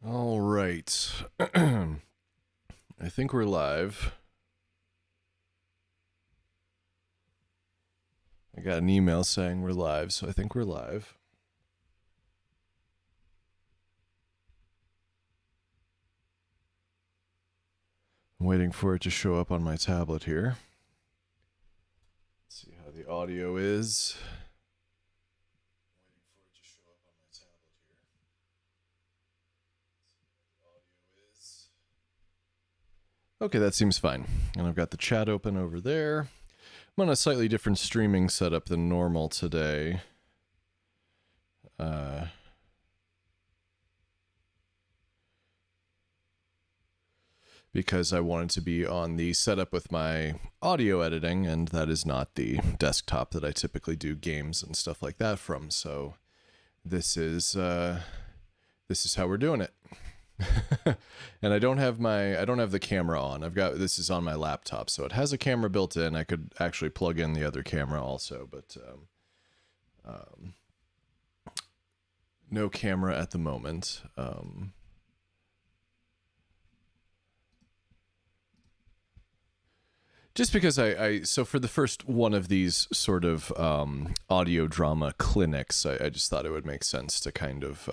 All right. I think we're live. I got an email saying we're live, so I think we're live. I'm waiting for it to show up on my tablet here. Let's see how the audio is. Waiting for it to show up on my tablet here. See how the audio is. Okay, that seems fine. And I've got the chat open over there. I'm on a slightly different streaming setup than normal today. Because I wanted to be on the setup with my audio editing, and that is not the desktop that I typically do games and stuff like that from. So this is how we're doing it. And I don't have the camera on. This is on my laptop, so it has a camera built in. I could actually plug in the other camera also, but no camera at the moment. Just because so for the first one of these sort of audio drama clinics, I just thought it would make sense to kind of,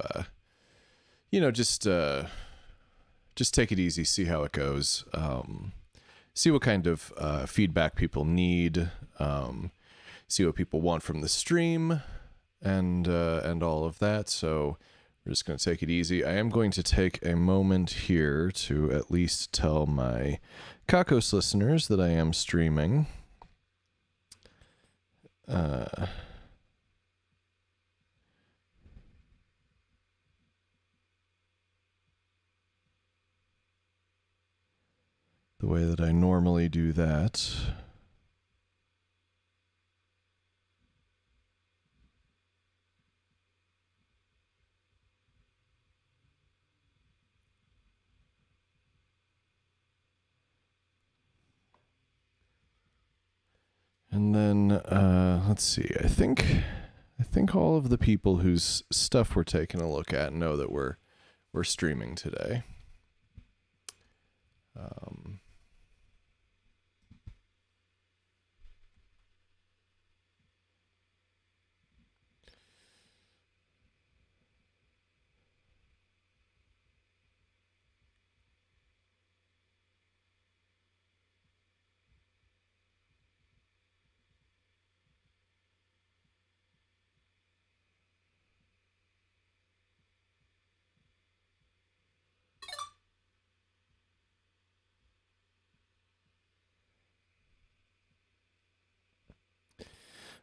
just take it easy, see how it goes, see what kind of feedback people need, see what people want from the stream, and all of that. So we're just going to take it easy. I am going to take a moment here to at least tell my Kakos listeners that I am streaming. The way that I normally do that. And then let's see. I think all of the people whose stuff we're taking a look at know that we're streaming today.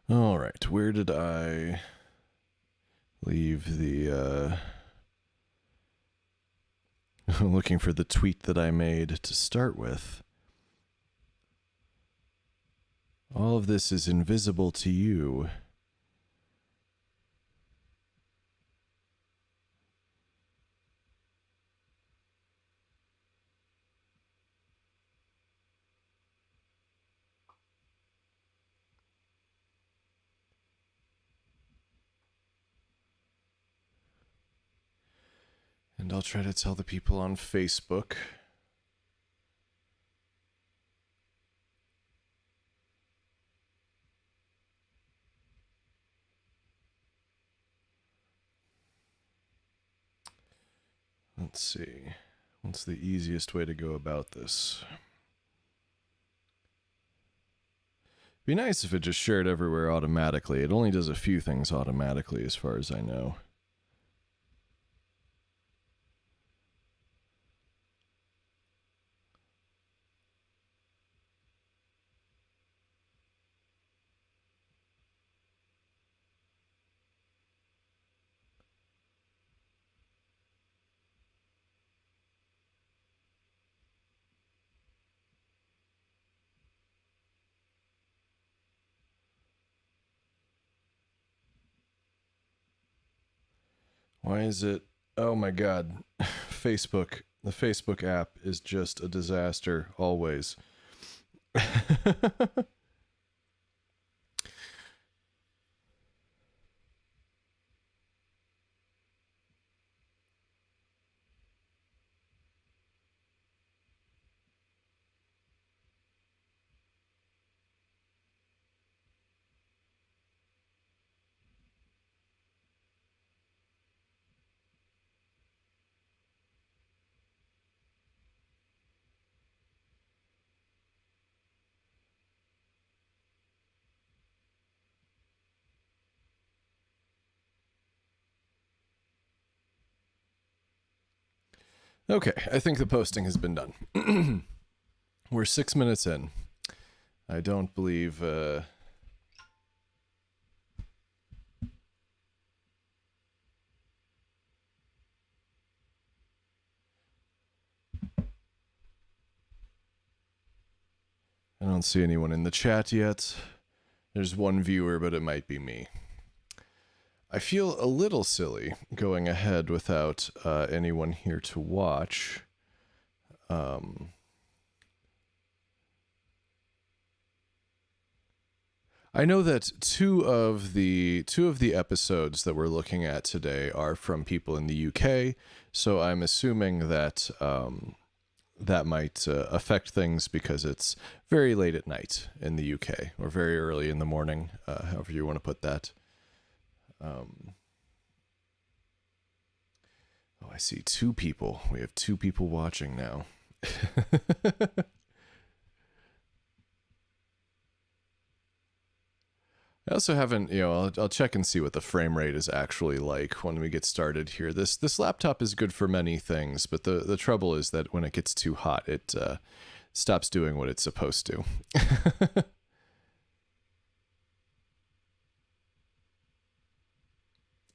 All right, where did I leave the looking for the tweet that I made to start with. All of this is invisible to you. And I'll try to tell the people on Facebook. Let's see. What's the easiest way to go about this? Be nice if it just shared everywhere automatically. It only does a few things automatically as far as I know. Why is it? Oh my God. Facebook. The Facebook app is just a disaster, always. Okay, I think the posting has been done. We're 6 minutes in. I don't believe... I don't see anyone in the chat yet. There's one viewer, but it might be me. I feel a little silly going ahead without anyone here to watch. I know that two of the episodes that we're looking at today are from people in the UK, so I'm assuming that that might affect things because it's very late at night in the UK, or very early in the morning, however you want to put that. Oh, I see two people. We have two people watching now. I also haven't, I'll check and see what the frame rate is actually like when we get started here. This laptop is good for many things, but the trouble is that when it gets too hot, it stops doing what it's supposed to.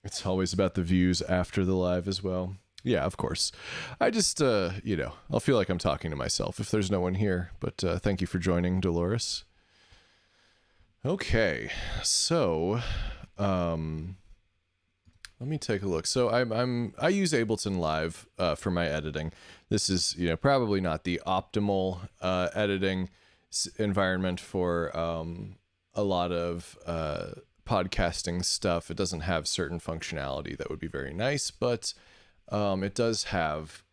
It's always about the views after the live as well. Yeah, of course. I just, I'll feel like I'm talking to myself if there's no one here. But thank you for joining, Dolores. Okay, so let me take a look. So I use Ableton Live for my editing. This is probably not the optimal editing environment for a lot of podcasting stuff. It doesn't have certain functionality that would be very nice, but it does have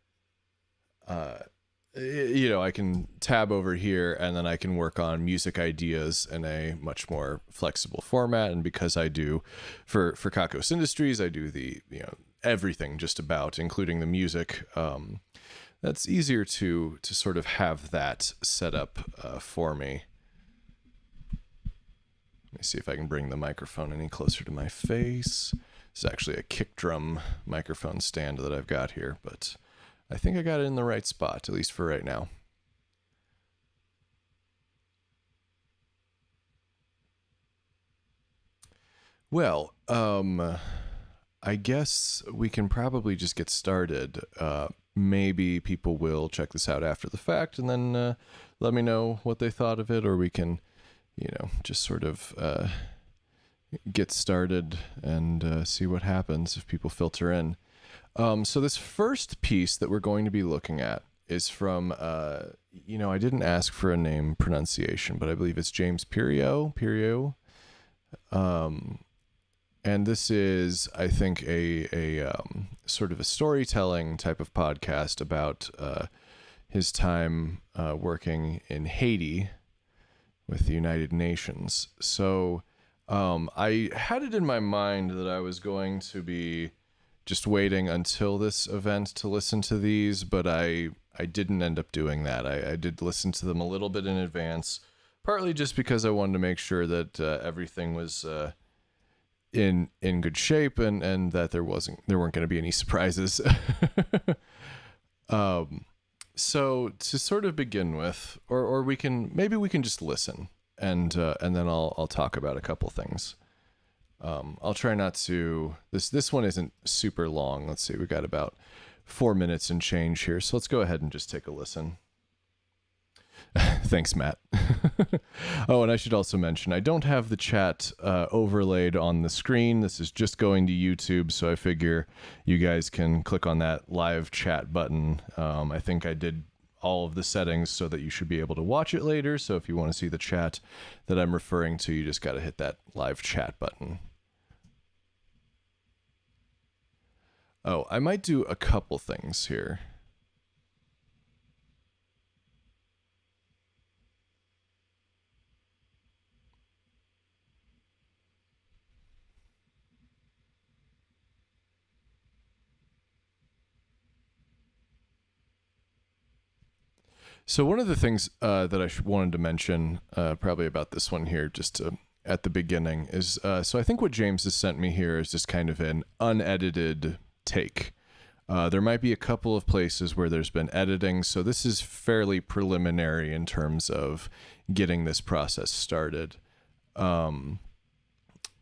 I can tab over here and then I can work on music ideas in a much more flexible format. And because I do for Kakos Industries, I do the everything just about, including the music. That's easier to sort of have that set up for me. Let me see if I can bring the microphone any closer to my face. This is actually a kick drum microphone stand that I've got here, but I think I got it in the right spot, at least for right now. Well, I guess we can probably just get started. Maybe people will check this out after the fact and then let me know what they thought of it, or we can, just sort of get started and see what happens if people filter in. So this first piece that we're going to be looking at is from, I didn't ask for a name pronunciation, but I believe it's James Pirio. And this is, I think, a sort of a storytelling type of podcast about his time working in Haiti with the United Nations. So I had it in my mind that I was going to be just waiting until this event to listen to these, but I didn't end up doing that. I did listen to them a little bit in advance, partly just because I wanted to make sure that everything was in good shape and that there weren't going to be any surprises. So to sort of begin with, or we can just listen and then I'll talk about a couple things. I'll try not to, this one isn't super long. Let's see, we got about 4 minutes and change here. So let's go ahead and just take a listen. Thanks, Matt. Oh, and I should also mention, I don't have the chat overlaid on the screen. This is just going to YouTube. So I figure you guys can click on that live chat button. I think I did all of the settings so that you should be able to watch it later. So if you want to see the chat that I'm referring to, you just got to hit that live chat button. Oh, I might do a couple things here. So one of the things that I wanted to mention probably about this one here, just at the beginning, is so I think what James has sent me here is just kind of an unedited take There might be a couple of places where there's been editing, so this is fairly preliminary in terms of getting this process started.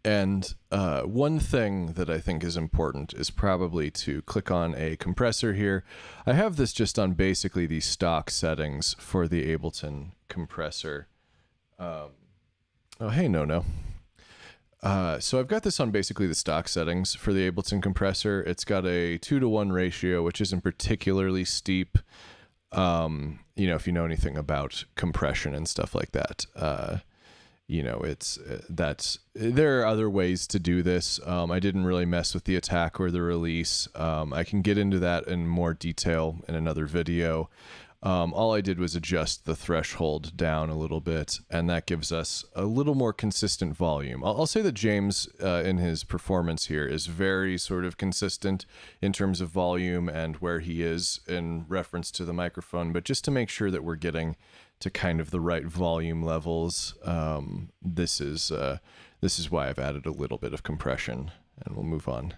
And one thing that I think is important is probably to click on a compressor here. I have this just on basically the stock settings for the Ableton compressor. Oh, hey, no. So I've got this on basically the stock settings for the Ableton compressor. It's got a 2-to-1 ratio, which isn't particularly steep. If you know anything about compression and stuff like that, there are other ways to do this. I didn't really mess with the attack or the release. I can get into that in more detail in another video. All I did was adjust the threshold down a little bit, and that gives us a little more consistent volume. I'll say that James, in his performance here, is very sort of consistent in terms of volume and where he is in reference to the microphone, but just to make sure that we're getting to kind of the right volume levels, this is why I've added a little bit of compression, and we'll move on.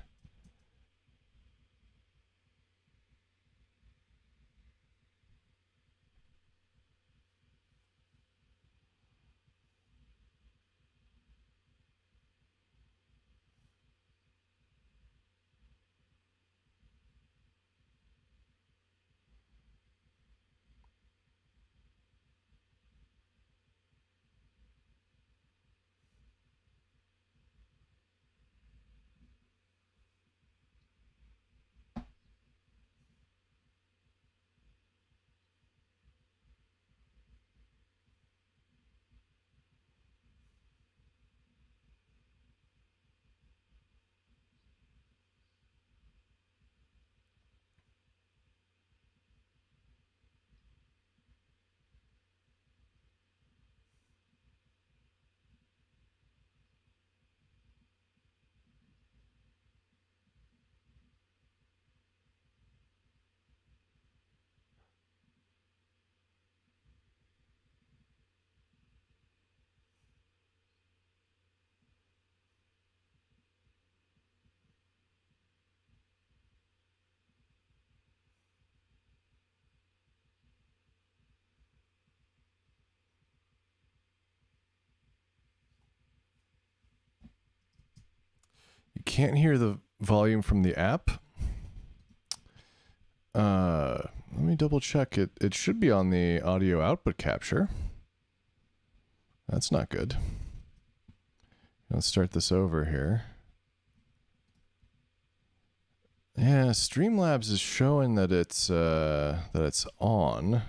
You can't hear the volume from the app? Let me double check it. It should be on the audio output capture. That's not good. Let's start this over here. Yeah, Streamlabs is showing that it's on.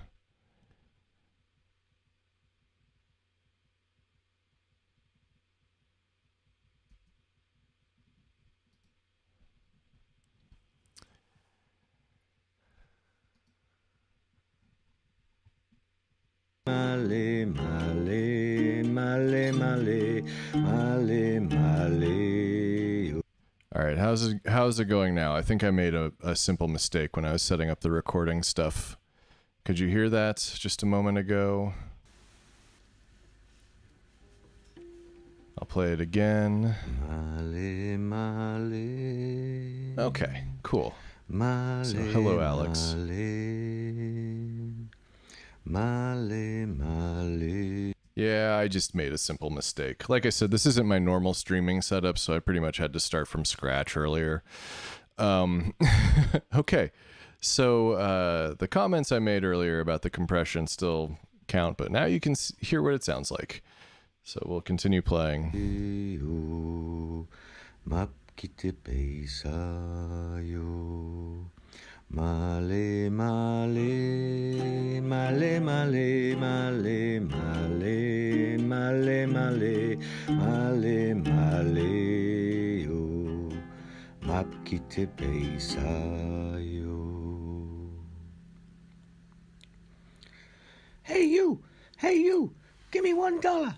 Male, male, male, male, male, male. All right, how's it going now? I think I made a simple mistake when I was setting up the recording stuff. Could you hear that just a moment ago? I'll play it again. Male, male. Okay, cool. Male, So hello, Alex. Male, male. Yeah, I just made a simple mistake. Like I said, this isn't my normal streaming setup, so I pretty much had to start from scratch earlier. Okay, so the comments I made earlier about the compression still count, but now you can hear what it sounds like. So we'll continue playing. Male, male, male, male, male, male, male, male, male, male, yo, mapkite peisayo. Hey you, give me $1.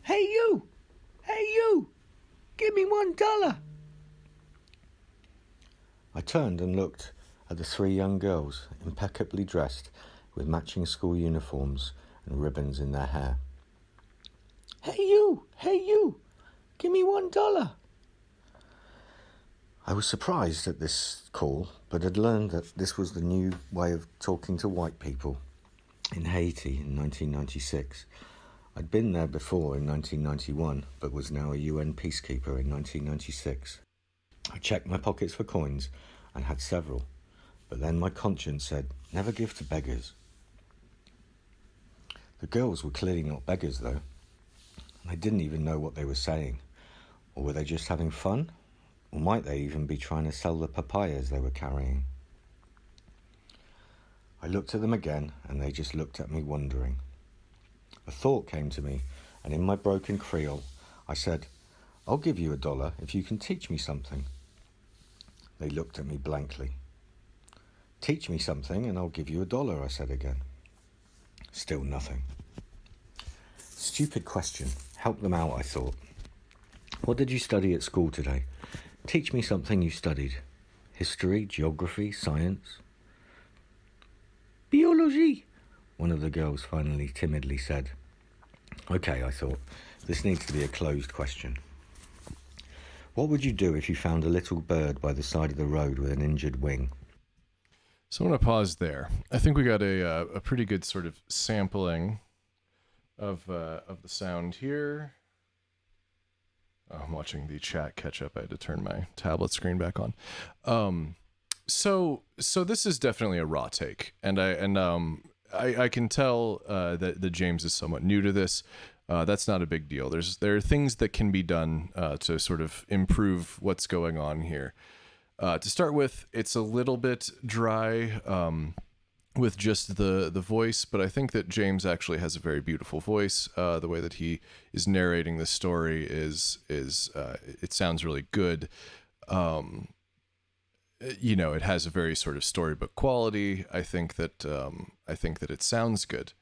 Hey you, give me $1. I turned and looked at the 3 young girls, impeccably dressed with matching school uniforms and ribbons in their hair. Hey you, give me $1. I was surprised at this call, but had learned that this was the new way of talking to white people in Haiti in 1996. I'd been there before in 1991, but was now a UN peacekeeper in 1996. I checked my pockets for coins and had several, but then my conscience said, never give to beggars. The girls were clearly not beggars though. They didn't even know what they were saying. Or were they just having fun? Or might they even be trying to sell the papayas they were carrying? I looked at them again, and they just looked at me wondering. A thought came to me, and in my broken Creole, I said, I'll give you $1 if you can teach me something. They looked at me blankly. Teach me something and I'll give you $1, I said again. Still nothing. Stupid question. Help them out, I thought. What did you study at school today? Teach me something you studied. History, geography, science? Biology, one of the girls finally timidly said. Okay, I thought, this needs to be a closed question. What would you do if you found a little bird by the side of the road with an injured wing? So I'm going to pause there. I think we got a pretty good sort of sampling of the sound here. Oh, I'm watching the chat catch up. I had to turn my tablet screen back on. So this is definitely a raw take, and I can tell that James is somewhat new to this. That's not a big deal. There are things that can be done to sort of improve what's going on here. To start with, it's a little bit dry with just the voice, but I think that James actually has a very beautiful voice. The way that he is narrating the story is it sounds really good. It has a very sort of storybook quality. I think that it sounds good.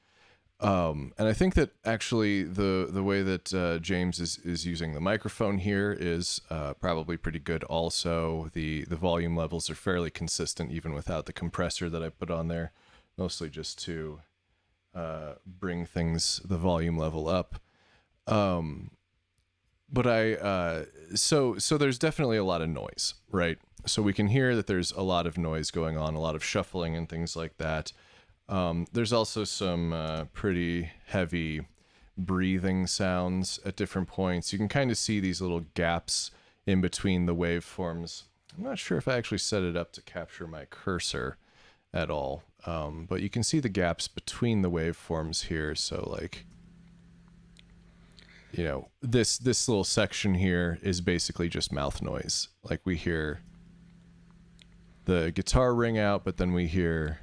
And I think that actually the way that James is using the microphone here is probably pretty good also. The volume levels are fairly consistent even without the compressor that I put on there, mostly just to bring the volume level up. But so there's definitely a lot of noise, right? So we can hear that there's a lot of noise going on, a lot of shuffling and things like that. There's also some pretty heavy breathing sounds at different points. You can kind of see these little gaps in between the waveforms. I'm not sure if I actually set it up to capture my cursor at all, but you can see the gaps between the waveforms here. So like, this little section here is basically just mouth noise. Like we hear the guitar ring out, but then we hear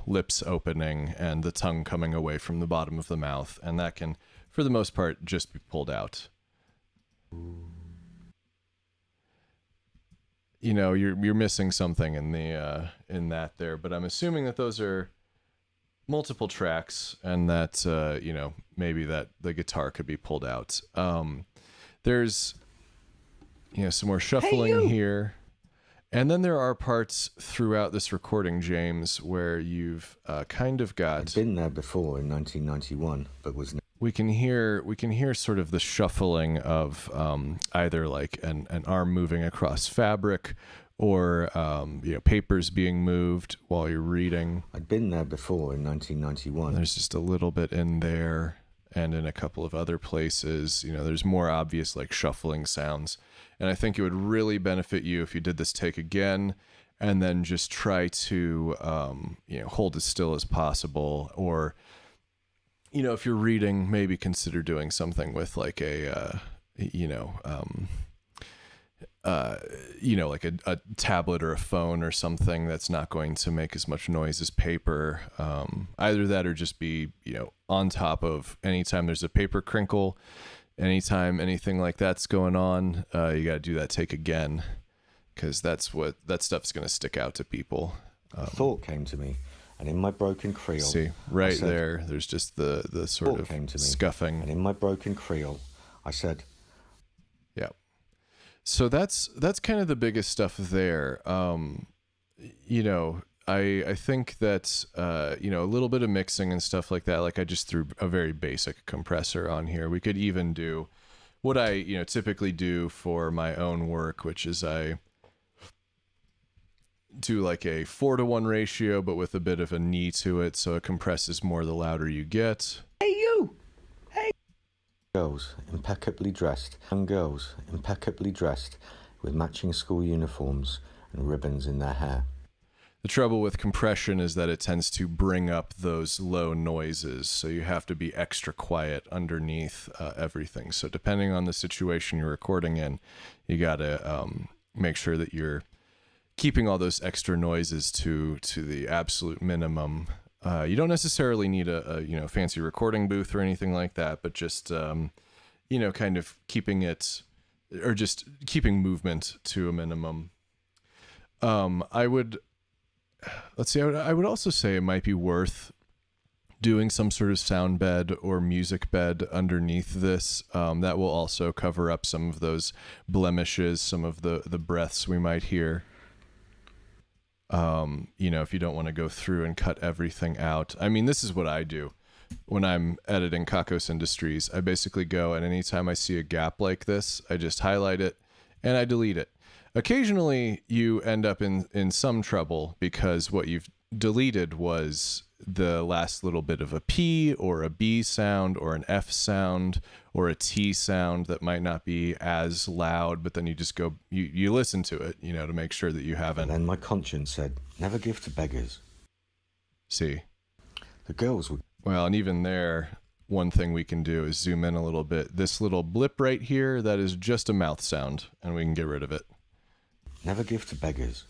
lips opening and the tongue coming away from the bottom of the mouth, and that can, for the most part, just be pulled out. You're missing something in that there, but I'm assuming that those are multiple tracks, and that maybe that the guitar could be pulled out. There's some more shuffling here. And then there are parts throughout this recording, James, where you've kind of got... I'd been there before in 1991, but was... We can hear sort of the shuffling of either like an arm moving across fabric or papers being moved while you're reading. I'd been there before in 1991. There's just a little bit in there, and in a couple of other places, there's more obvious like shuffling sounds. And I think it would really benefit you if you did this take again and then just try to, hold as still as possible. Or, if you're reading, maybe consider doing something with like a tablet or a phone or something that's not going to make as much noise as paper. Either that or just be, on top of anytime there's a paper crinkle. Anytime anything like that's going on, you got to do that take again, because that stuff's going to stick out to people. A thought came to me, and in my broken Creole... See, right there, there's just the sort of scuffing. And in my broken Creole, I said... Yeah. So that's kind of the biggest stuff there. I think that, a little bit of mixing and stuff like that, like I just threw a very basic compressor on here. We could even do what I, typically do for my own work, which is I do like a 4-to-1 ratio, but with a bit of a knee to it, so it compresses more the louder you get. Hey, you! Hey! Girls, impeccably dressed. Young girls, impeccably dressed, with matching school uniforms and ribbons in their hair. The trouble with compression is that it tends to bring up those low noises, so you have to be extra quiet underneath everything. So depending on the situation you're recording in, you gotta make sure that you're keeping all those extra noises to the absolute minimum. You don't necessarily need a fancy recording booth or anything like that, but just kind of keeping it, or just keeping movement to a minimum. I would also say it might be worth doing some sort of sound bed or music bed underneath this. That will also cover up some of those blemishes, some of the breaths we might hear. If you don't want to go through and cut everything out. I mean, this is what I do when I'm editing Kakos Industries. I basically go, and anytime I see a gap like this, I just highlight it and I delete it. Occasionally you end up in some trouble because what you've deleted was the last little bit of a P or a B sound or an F sound or a T sound that might not be as loud, but then you just go, you listen to it, to make sure that you haven't. And then my conscience said, never give to beggars. See? The girls would... Well, and even there, one thing we can do is zoom in a little bit. This little blip right here, that is just a mouth sound, and we can get rid of it. Never give to beggars.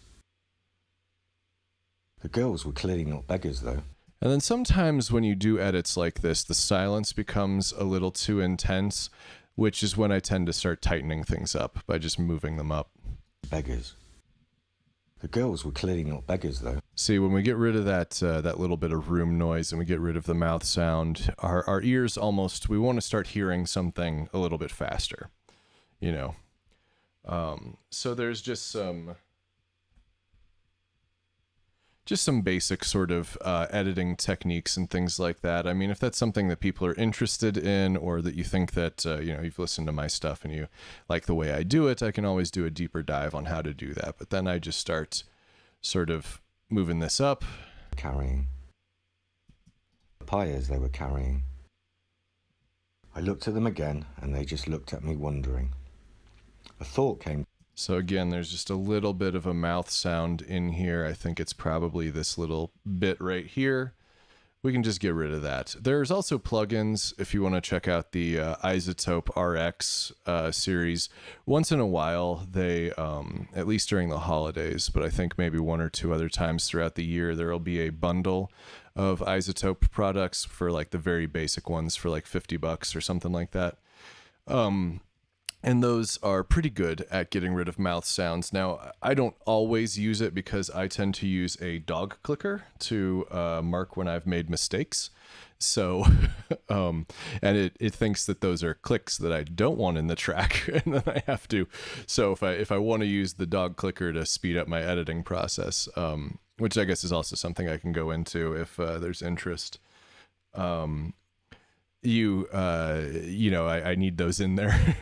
The girls were clearly not beggars, though. And then sometimes when you do edits like this, the silence becomes a little too intense, which is when I tend to start tightening things up by just moving them up. Beggars. The girls were clearly not beggars, though. See, when we get rid of that little bit of room noise and we get rid of the mouth sound, our ears almost, we want to start hearing something a little bit faster, So there's just some basic sort of editing techniques and things like that. I mean, if that's something that people are interested in, or that you think that, you've listened to my stuff and you like the way I do it, I can always do a deeper dive on how to do that. But then I just start sort of moving this up. Carrying. Papayas they were carrying. I looked at them again, and they just looked at me wondering. A thought came. So again, there's just a little bit of a mouth sound in here. I think it's probably this little bit right here. We can just get rid of that. There's also plugins if you want to check out the Isotope RX series. Once in a while, they, at least during the holidays, but I think maybe one or two other times throughout the year, there will be a bundle of Isotope products for like the very basic ones for like $50 or something like that. And those are pretty good at getting rid of mouth sounds. Now, I don't always use it because I tend to use a dog clicker to mark when I've made mistakes. So, and it thinks that those are clicks that I don't want in the track, and then I have to. So if I want to use the dog clicker to speed up my editing process, which I guess is also something I can go into if there's interest. I need those in there.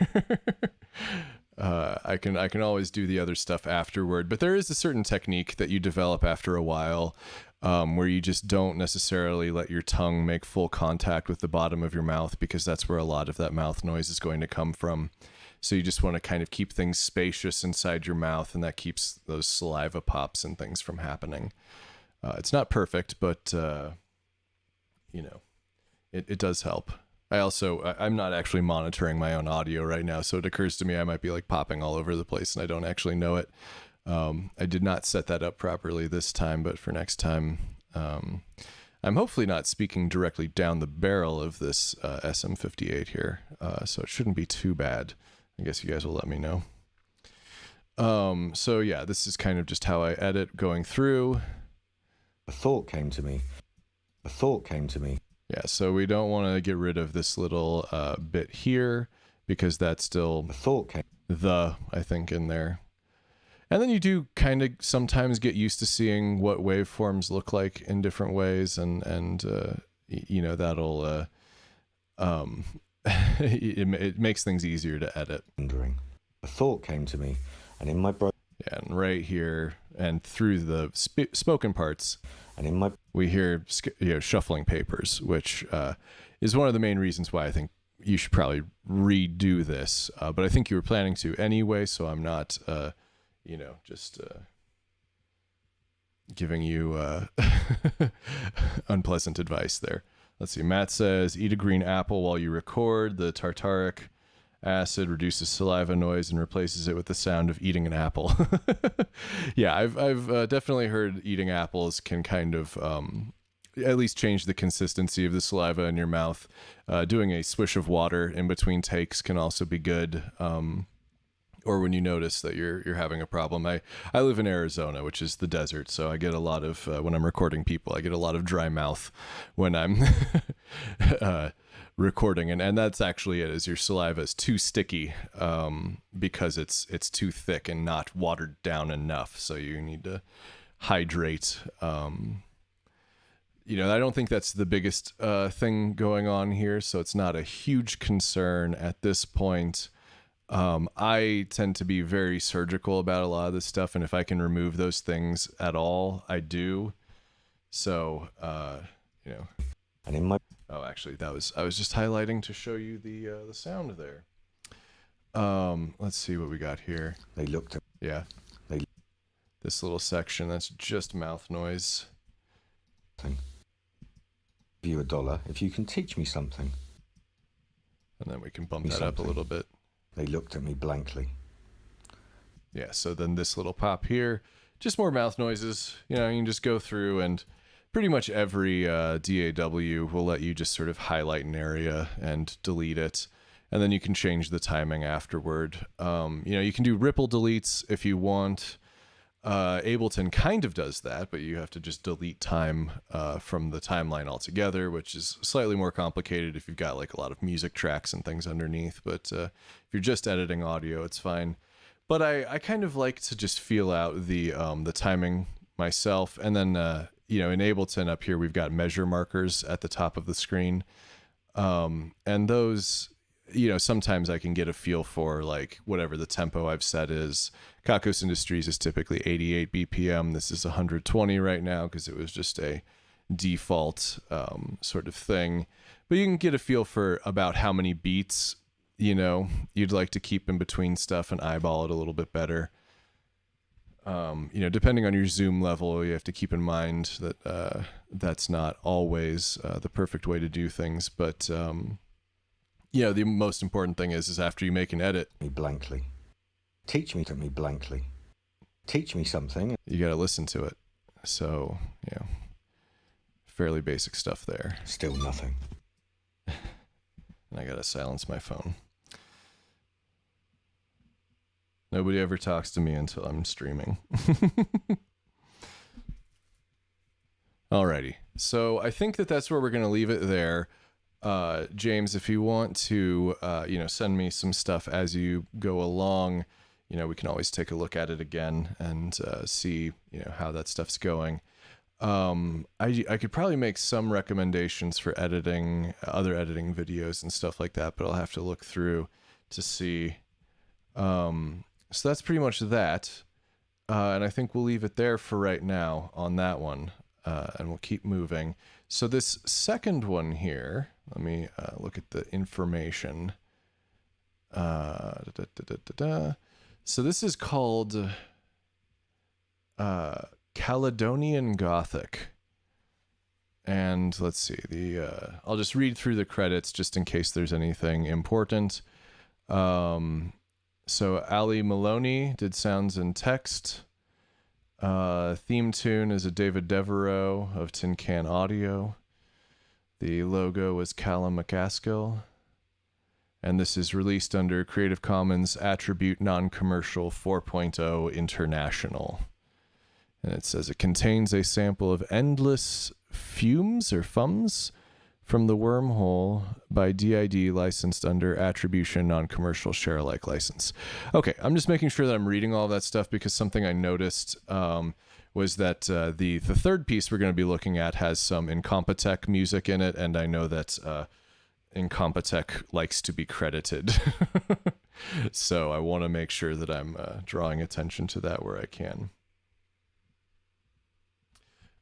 I can always do the other stuff afterward, but there is a certain technique that you develop after a while, where you just don't necessarily let your tongue make full contact with the bottom of your mouth, because that's where a lot of that mouth noise is going to come from. So you just want to kind of keep things spacious inside your mouth, and that keeps those saliva pops and things from happening. It's not perfect, but it does help. I'm not actually monitoring my own audio right now, so it occurs to me I might be like popping all over the place and I don't actually know it. I did not set that up properly this time, but for next time, I'm hopefully not speaking directly down the barrel of this SM58 here, so it shouldn't be too bad. I guess you guys will let me know. So yeah, this is kind of just how I edit going through. A thought came to me. Yeah, so we don't want to get rid of this little bit here, because that's still I think, in there. And then you do kind of sometimes get used to seeing what waveforms look like in different ways, and that'll it makes things easier to edit. Wondering. A thought came to me, and in my Yeah, and right here and through the spoken parts, we hear shuffling papers, which is one of the main reasons why I think you should probably redo this. But I think you were planning to anyway, so I'm not, just giving you unpleasant advice there. Let's see. Matt says, eat a green apple while you record. The tartaric acid reduces saliva noise and replaces it with the sound of eating an apple. Yeah, I've definitely heard eating apples can kind of at least change the consistency of the saliva in your mouth. Doing a swish of water in between takes can also be good. Or when you notice that you're having a problem. I live in Arizona, which is the desert, so I get a lot of when I'm recording people, I get a lot of dry mouth when I'm recording, and that's actually it. Is your saliva is too sticky because it's too thick and not watered down enough. So you need to hydrate. I don't think that's the biggest thing going on here, so it's not a huge concern at this point. I tend to be very surgical about a lot of this stuff, and if I can remove those things at all, I do. So, And in my actually, I was just highlighting to show you the sound there. Let's see what we got here. They looked at this little section that's just mouth noise. Give you $1 if you can teach me something. And then we can bump that up a little bit. They looked at me blankly. Yeah, so then this little pop here, just more mouth noises. You can just go through, and pretty much every DAW will let you just sort of highlight an area and delete it. And then you can change the timing afterward. You can do ripple deletes if you want. Ableton kind of does that, but you have to just delete time from the timeline altogether, which is slightly more complicated if you've got like a lot of music tracks and things underneath. But if you're just editing audio, it's fine. But I kind of like to just feel out the timing myself. And then, in Ableton up here, we've got measure markers at the top of the screen. And those, sometimes I can get a feel for like whatever the tempo I've set is. Kakos Industries is typically 88 BPM. This is 120 right now because it was just a default sort of thing. But you can get a feel for about how many beats, you'd like to keep in between stuff and eyeball it a little bit better. Depending on your zoom level, you have to keep in mind that that's not always the perfect way to do things. But, the most important thing is after you make an edit. Me blankly. Teach me something. You got to listen to it. So, fairly basic stuff there. Still nothing. And I got to silence my phone. Nobody ever talks to me until I'm streaming. Alrighty. So I think that's where we're going to leave it there. James, if you want to, send me some stuff as you go along, we can always take a look at it again and see, how that stuff's going. I could probably make some recommendations for editing, other editing videos and stuff like that, but I'll have to look through to see. So that's pretty much that. And I think we'll leave it there for right now on that one. And we'll keep moving. So this second one here, let me look at the information. So this is called Caledonian Gothic. And let's see, I'll just read through the credits just in case there's anything important. So Ali Maloney did sounds and text. Theme tune is a David Devereaux of Tin Can Audio. The logo was Callum McCaskill. And this is released under Creative Commons Attribute Non-Commercial 4.0 International. And it says it contains a sample of Endless Fumes or Fums from The Wormhole by DID, licensed under Attribution Non-Commercial Share Alike license. Okay, I'm just making sure that I'm reading all that stuff because something I noticed was that the third piece we're going to be looking at has some Incompetech music in it, and I know that Incompetech likes to be credited. So I want to make sure that I'm drawing attention to that where I can.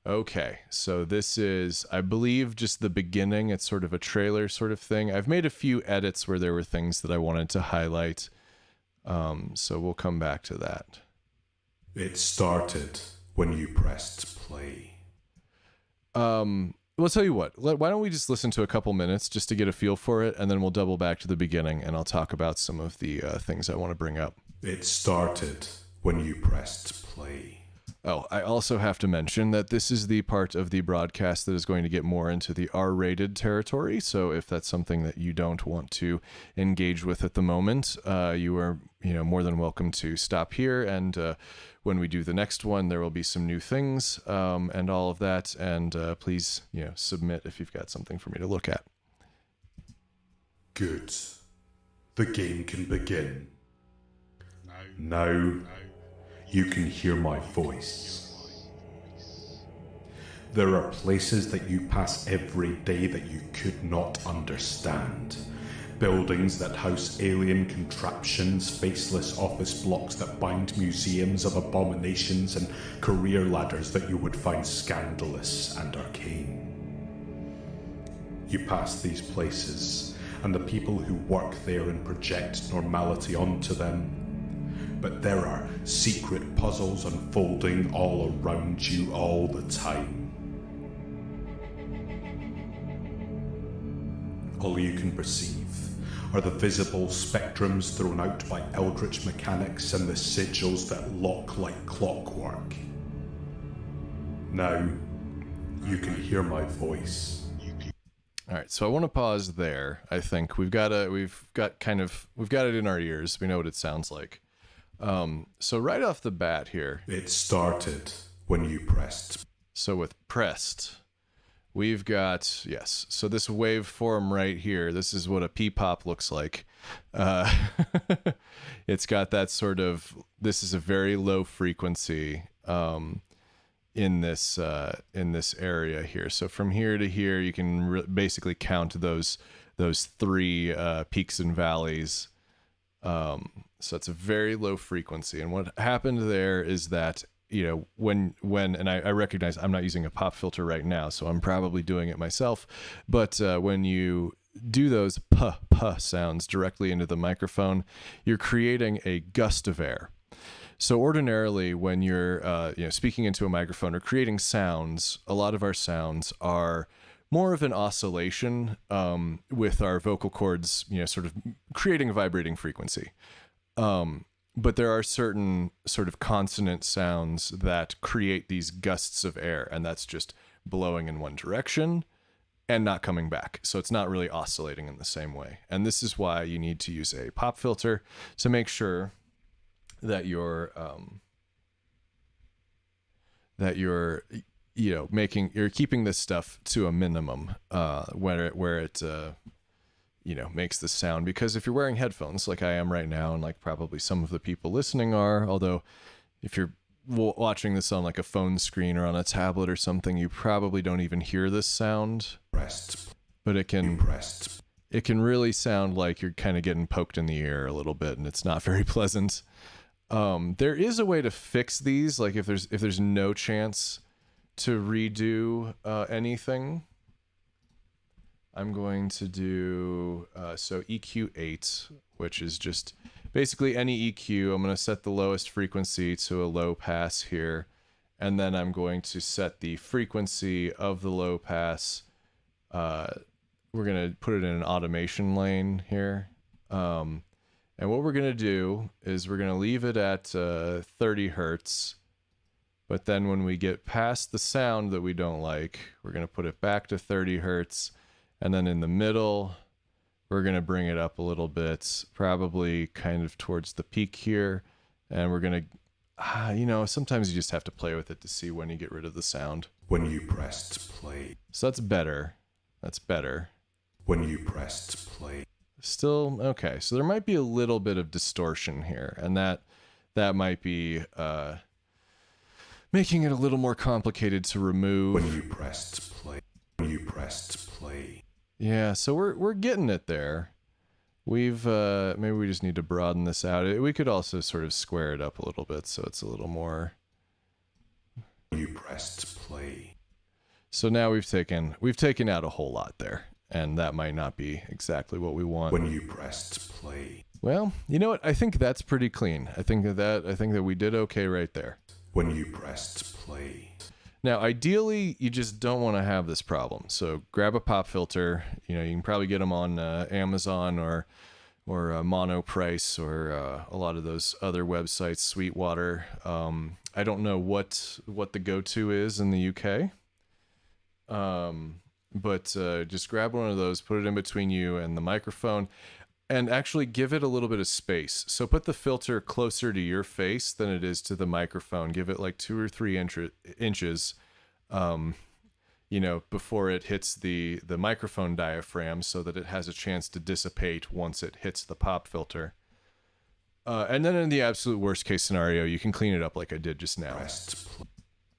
Okay, so this is, I believe, just the beginning. It's sort of a trailer sort of thing. I've made a few edits where there were things that I wanted to highlight. So we'll come back to that. It started when you pressed play. Well, I'll tell you what. Why don't we just listen to a couple minutes just to get a feel for it, and then we'll double back to the beginning, and I'll talk about some of the things I want to bring up. It started when you pressed play. Oh, I also have to mention that this is the part of the broadcast that is going to get more into the R-rated territory. So if that's something that you don't want to engage with at the moment, you are, more than welcome to stop here. And when we do the next one, there will be some new things and all of that. And please, submit if you've got something for me to look at. Good. The game can begin. Now you can hear my voice. There are places that you pass every day that you could not understand. Buildings that house alien contraptions, faceless office blocks that bind museums of abominations, and career ladders that you would find scandalous and arcane. You pass these places, and the people who work there and project normality onto them. But there are secret puzzles unfolding all around you all the time. All you can perceive are the visible spectrums thrown out by eldritch mechanics and the sigils that lock like clockwork. Now, you can hear my voice. All right, so I want to pause there. I think we've got it in our ears. We know what it sounds like. So right off the bat here, it started when you pressed. So with pressed, we've got, yes. So this waveform right here, this is what a P-pop looks like. It's got that sort of, this is a very low frequency, in this area here. So from here to here, you can basically count those three, peaks and valleys. So it's a very low frequency. And what happened there is that, when, and I recognize I'm not using a pop filter right now, so I'm probably doing it myself. But when you do those puh sounds directly into the microphone, you're creating a gust of air. So ordinarily when you're, speaking into a microphone or creating sounds, a lot of our sounds are more of an oscillation, with our vocal cords, sort of creating a vibrating frequency. But there are certain sort of consonant sounds that create these gusts of air, and that's just blowing in one direction and not coming back. So it's not really oscillating in the same way. And this is why you need to use a pop filter to make sure that you're keeping this stuff to a minimum, where it makes the sound. Because if you're wearing headphones like I am right now, and like probably some of the people listening are, although if you're watching this on like a phone screen or on a tablet or something, you probably don't even hear this sound. But it can really sound like you're kind of getting poked in the ear a little bit, and it's not very pleasant. There is a way to fix these, like if there's no chance to redo anything. I'm going to do so EQ8, which is just basically any EQ. I'm going to set the lowest frequency to a low pass here, and then I'm going to set the frequency of the low pass. We're going to put it in an automation lane here. And what we're going to do is we're going to leave it at 30 hertz. But then when we get past the sound that we don't like, we're going to put it back to 30 hertz. And then in the middle, we're going to bring it up a little bit, probably kind of towards the peak here. And we're going to, sometimes you just have to play with it to see when you get rid of the sound. When you pressed play. So that's better. That's better. When you pressed play. Still, okay. So there might be a little bit of distortion here. And that might be making it a little more complicated to remove. When you pressed play. When you pressed play. Yeah, so we're getting it there. We've maybe we just need to broaden this out. We could also sort of square it up a little bit so it's a little more. You pressed play. So now we've taken out a whole lot there, and that might not be exactly what we want. When you pressed play. Well, you know what? I think that's pretty clean. I think that we did okay right there. When you pressed play. Now, ideally, you just don't want to have this problem. So grab a pop filter. You know, you can probably get them on Amazon or Monoprice or a lot of those other websites, Sweetwater. I don't know what the go-to is in the UK. But just grab one of those, put it in between you and the microphone, and actually give it a little bit of space. So put the filter closer to your face than it is to the microphone. Give it like 2 or 3 inches, before it hits the microphone diaphragm, so that it has a chance to dissipate once it hits the pop filter. And then in the absolute worst case scenario, you can clean it up like I did just now.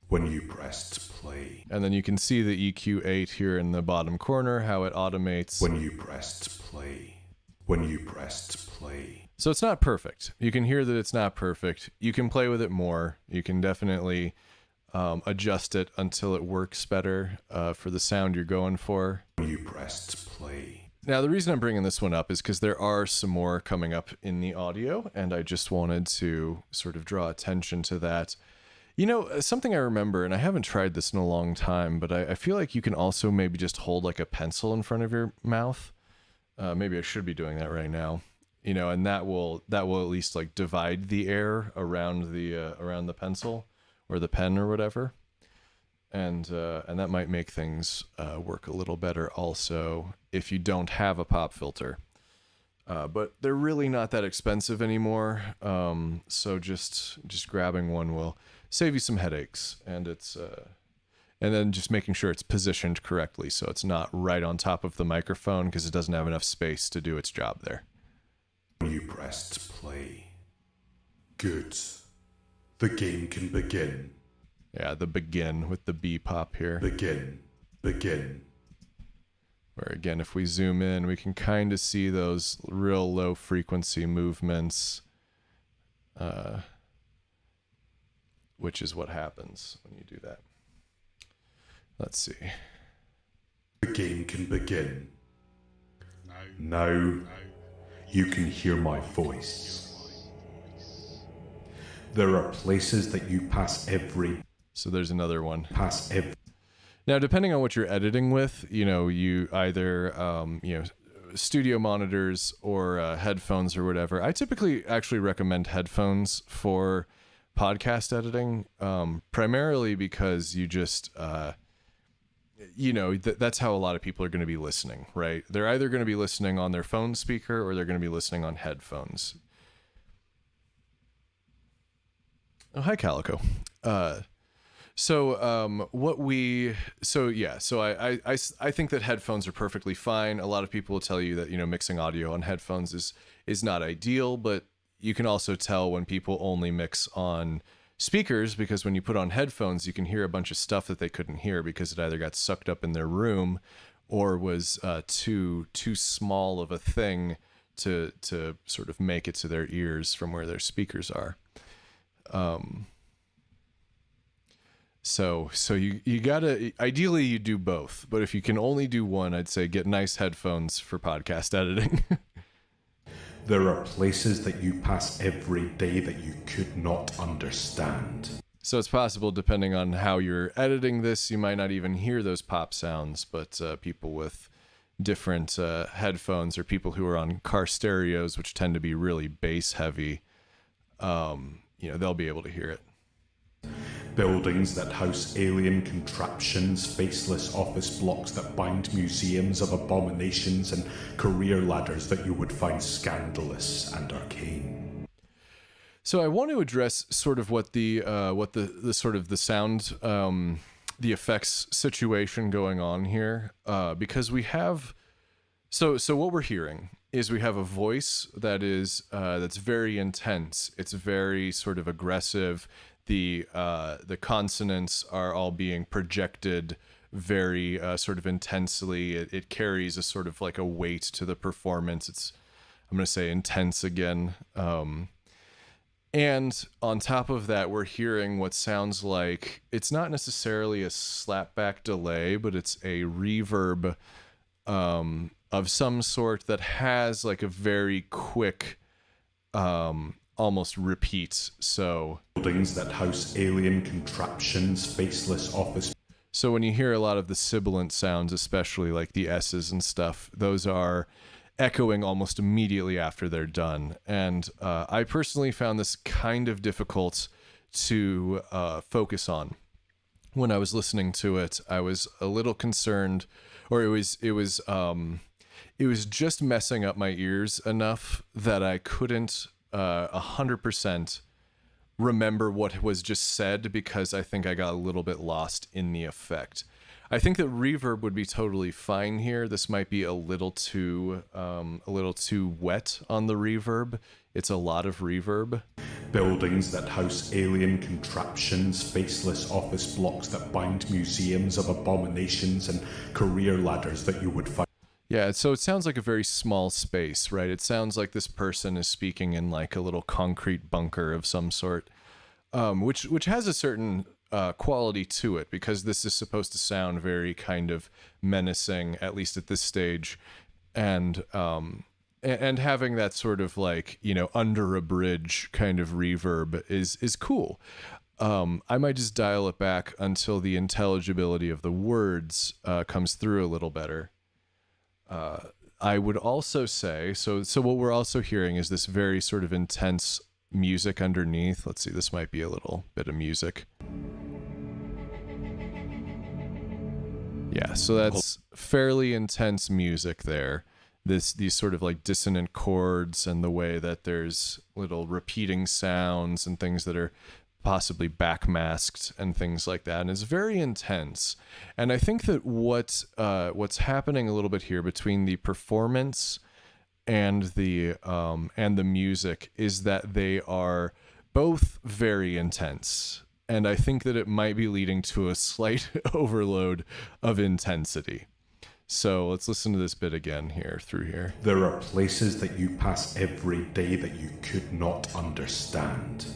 When you pressed play. And then you can see the EQ8 here in the bottom corner, how it automates. When you pressed play. When you pressed play. So it's not perfect. You can hear that it's not perfect. You can play with it more. You can definitely adjust it until it works better for the sound you're going for. When you pressed play. Now, the reason I'm bringing this one up is because there are some more coming up in the audio, and I just wanted to sort of draw attention to that. You know, something I remember, and I haven't tried this in a long time, but I feel like you can also maybe just hold like a pencil in front of your mouth. Maybe I should be doing that right now. You know, and that will at least like divide the air around the pencil or the pen or whatever, and that might make things work a little better also if you don't have a pop filter. But they're really not that expensive anymore, so just grabbing one will save you some headaches, and and then just making sure it's positioned correctly so it's not right on top of the microphone, because it doesn't have enough space to do its job there. You pressed play. Good. The game can begin. Yeah, the begin with the B pop here. Begin. Where again, if we zoom in, we can kind of see those real low frequency movements, which is what happens when you do that. Let's see. The game can begin. Now you can hear my voice. There are places that you pass every. So there's another one. Pass every. Now, depending on what you're editing with, you either, studio monitors or headphones or whatever. I typically actually recommend headphones for podcast editing, primarily because you just, that's how a lot of people are going to be listening, right? They're either going to be listening on their phone speaker or they're going to be listening on headphones. Oh, hi, Calico. So I think that headphones are perfectly fine. A lot of people will tell you that, mixing audio on headphones is not ideal, but you can also tell when people only mix on speakers, because when you put on headphones, you can hear a bunch of stuff that they couldn't hear because it either got sucked up in their room or was too small of a thing to sort of make it to their ears from where their speakers are. So you gotta, ideally you do both, but if you can only do one, I'd say get nice headphones for podcast editing. There are places that you pass every day that you could not understand. So it's possible, depending on how you're editing this, you might not even hear those pop sounds, but people with different headphones or people who are on car stereos, which tend to be really bass heavy, they'll be able to hear it. Buildings that house alien contraptions, faceless office blocks that bind museums of abominations, and career ladders that you would find scandalous and arcane. So I want to address sort of what the sort of the sound, the effects situation going on here, because we have, so what we're hearing is we have a voice that is that's very intense. It's very sort of aggressive. The consonants are all being projected very sort of intensely. It carries a sort of like a weight to the performance. I'm going to say intense again. And on top of that, we're hearing what sounds like, it's not necessarily a slapback delay, but it's a reverb of some sort that has like a very quick, almost repeat. So buildings that house alien contraptions, faceless office. So when you hear a lot of the sibilant sounds, especially like the S's and stuff, those are echoing almost immediately after they're done. And I personally found this kind of difficult to focus on. When I was listening to it, I was a little concerned, or it was just messing up my ears enough that I couldn't 100% remember what was just said, because I think I got a little bit lost in the effect. I think that reverb would be totally fine here. This might be a little too wet on the reverb. It's a lot of reverb. Buildings that house alien contraptions, faceless office blocks that bind museums of abominations, and career ladders that you would find. Yeah, so it sounds like a very small space, right? It sounds like this person is speaking in like a little concrete bunker of some sort, which has a certain quality to it, because this is supposed to sound very kind of menacing, at least at this stage, and having that sort of like, you know, under a bridge kind of reverb is cool. I might just dial it back until the intelligibility of the words comes through a little better. I would also say, so what we're also hearing is this very sort of intense music underneath. Let's see, this might be a little bit of music. Yeah, so that's fairly intense music there. These sort of like dissonant chords, and the way that there's little repeating sounds and things that are possibly backmasked and things like that, and it's very intense. And I think that what's happening a little bit here between the performance and the music is that they are both very intense, and I think that it might be leading to a slight overload of intensity. So let's listen to this bit again here through here. There are places that you pass every day that you could not understand.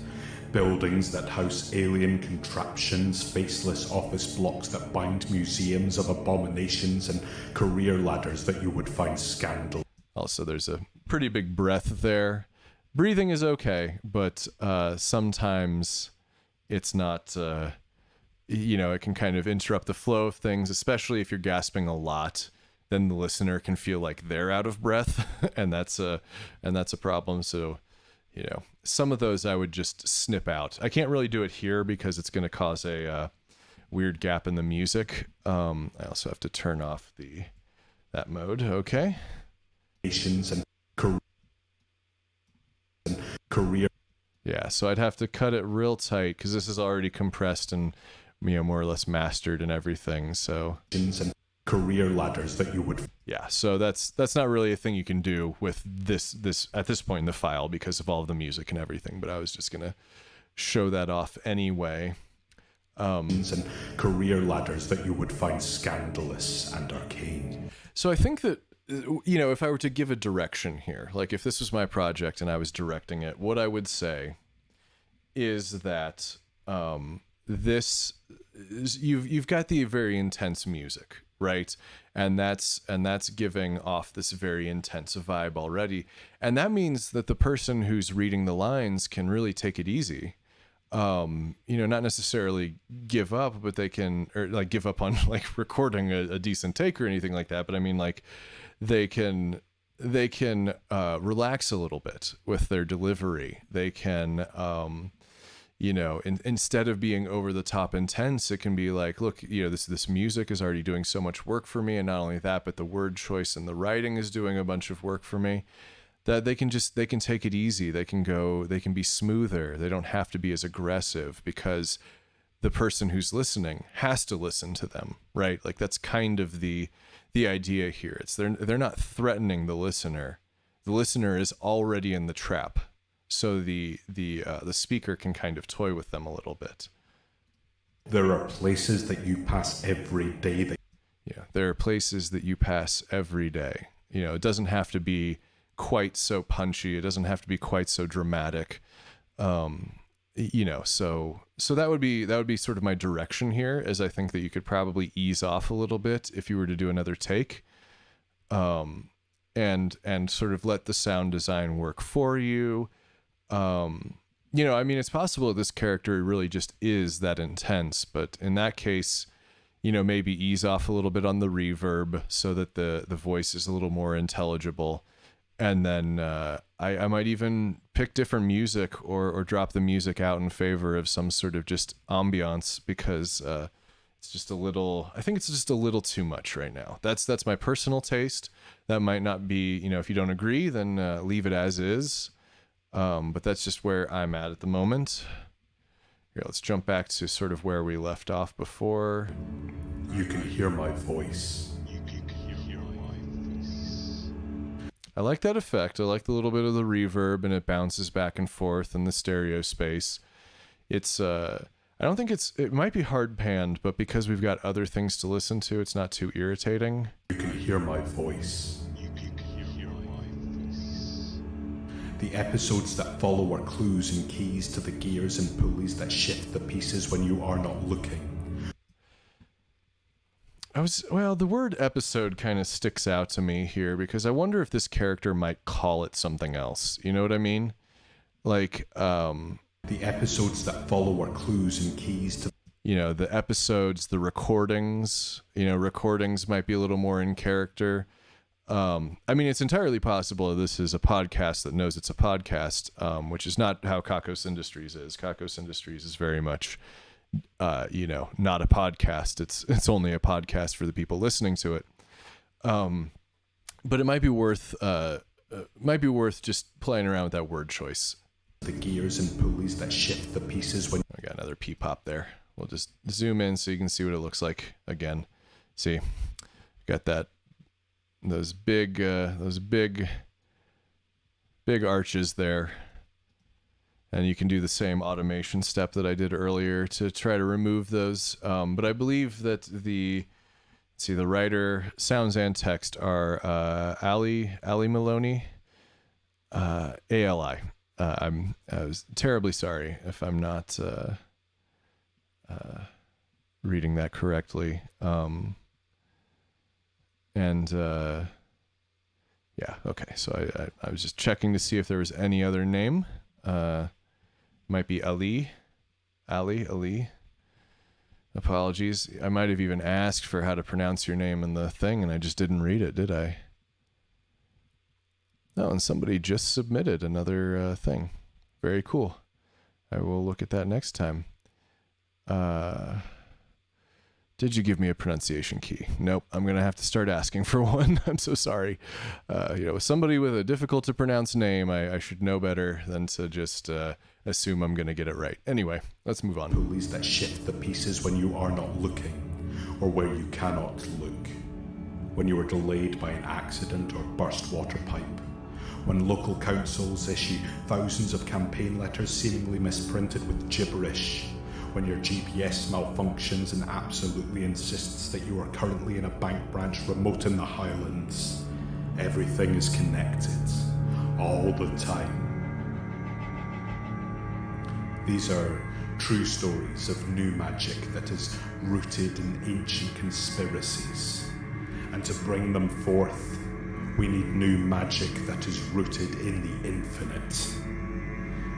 Buildings that house alien contraptions, faceless office blocks that bind museums of abominations, and career ladders that you would find scandal. Also, there's a pretty big breath there. Breathing is okay, but sometimes it's not, it can kind of interrupt the flow of things, especially if you're gasping a lot. Then the listener can feel like they're out of breath, and that's a problem. So, some of those I would just snip out. I can't really do it here because it's going to cause a weird gap in the music. I also have to turn off that mode. Okay. And career. Yeah, so I'd have to cut it real tight because this is already compressed and more or less mastered and everything. So and career ladders that you would. Yeah, so that's not really a thing you can do with this at this point in the file because of all of the music and everything. But I was just gonna show that off anyway. And career ladders that you would find scandalous and arcane. So I think that if I were to give a direction here, like if this was my project and I was directing it, what I would say is that you've got the very intense music, right? And that's giving off this very intense vibe already. And that means that the person who's reading the lines can really take it easy. Not necessarily give up, but they can, or like give up on like recording a decent take or anything like that. But I mean, like they can relax a little bit with their delivery. They can, instead of being over the top intense, it can be like, look, this music is already doing so much work for me. And not only that, but the word choice and the writing is doing a bunch of work for me, that they can take it easy. They can be smoother. They don't have to be as aggressive because the person who's listening has to listen to them, right? Like that's kind of the idea here. It's they're not threatening the listener. The listener is already in the trap. So the speaker can kind of toy with them a little bit. There are places that you pass every day that Yeah, there are places that you pass every day. You know, it doesn't have to be quite so punchy. It doesn't have to be quite so dramatic. You know, so that would be sort of my direction here, as I think that you could probably ease off a little bit if you were to do another take. And sort of let the sound design work for you. You know, I mean, it's possible that this character really just is that intense, but in that case, you know, maybe ease off a little bit on the reverb so that the voice is a little more intelligible. And then I might even pick different music or drop the music out in favor of some sort of just ambiance, because it's just a little, I think it's just a little too much right now. That's my personal taste. That might not be, you know, if you don't agree, then leave it as is. But that's just where I'm at the moment. Here, let's jump back to sort of where we left off before. you can hear my voice. I like that effect. I like the little bit of the reverb, and it bounces back and forth in the stereo space. It's I don't think it might be hard panned, but because we've got other things to listen to, it's not too irritating. You can hear my voice. The episodes that follow are clues and keys to the gears and pulleys that shift the pieces when you are not looking. The word episode kind of sticks out to me here, because I wonder if this character might call it something else. You know what I mean? Like, The episodes that follow are clues and keys to, you know, the episodes, the recordings, you know, recordings might be a little more in character. I mean, it's entirely possible this is a podcast that knows it's a podcast, which is not how Kakos Industries is. Kakos Industries is very much, you know, not a podcast. It's only a podcast for the people listening to it. But it might be worth just playing around with that word choice. the gears and pulleys that shift the pieces when... I got another pop there. We'll just zoom in so you can see what it looks like again. See, got those big arches there. And you can do the same automation step that I did earlier to try to remove those. But I believe that the writer, sounds and text are Ali Maloney, ALI. I was terribly sorry if I'm not reading that correctly. Yeah, okay. So I was just checking to see if there was any other name. Might be Ali. Apologies. I might have even asked for how to pronounce your name in the thing, and I just didn't read it, did I? Oh, and somebody just submitted another thing. Very cool. I will look at that next time. Did you give me a pronunciation key? Nope. I'm going to have to start asking for one. I'm so sorry. Somebody with a difficult to pronounce name, I should know better than to just assume I'm going to get it right. Anyway, let's move on. Pulleys that shift the pieces when you are not looking, or where you cannot look. When you are delayed by an accident or burst water pipe. When local councils issue thousands of campaign letters seemingly misprinted with gibberish. When your GPS malfunctions and absolutely insists that you are currently in a bank branch remote in the Highlands. Everything is connected, all the time. These are true stories of new magic that is rooted in ancient conspiracies. And to bring them forth, we need new magic that is rooted in the infinite.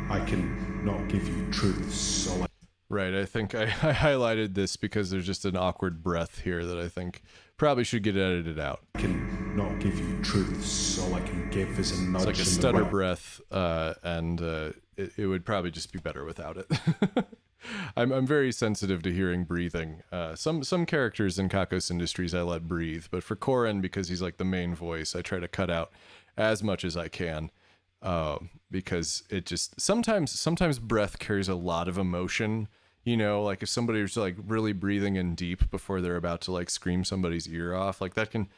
I can not give you truths, so Right, I think I highlighted this because there's just an awkward breath here that I think probably should get edited out. I can not give you truths. All I can give is a nudge. It's like a stutter breath, and it would probably just be better without it. I'm very sensitive to hearing breathing. Some characters in Kakos Industries I let breathe, but for Koren, because he's like the main voice, I try to cut out as much as I can. Because it just sometimes breath carries a lot of emotion. You know, like if somebody's like really breathing in deep before they're about to like scream somebody's ear off, like that can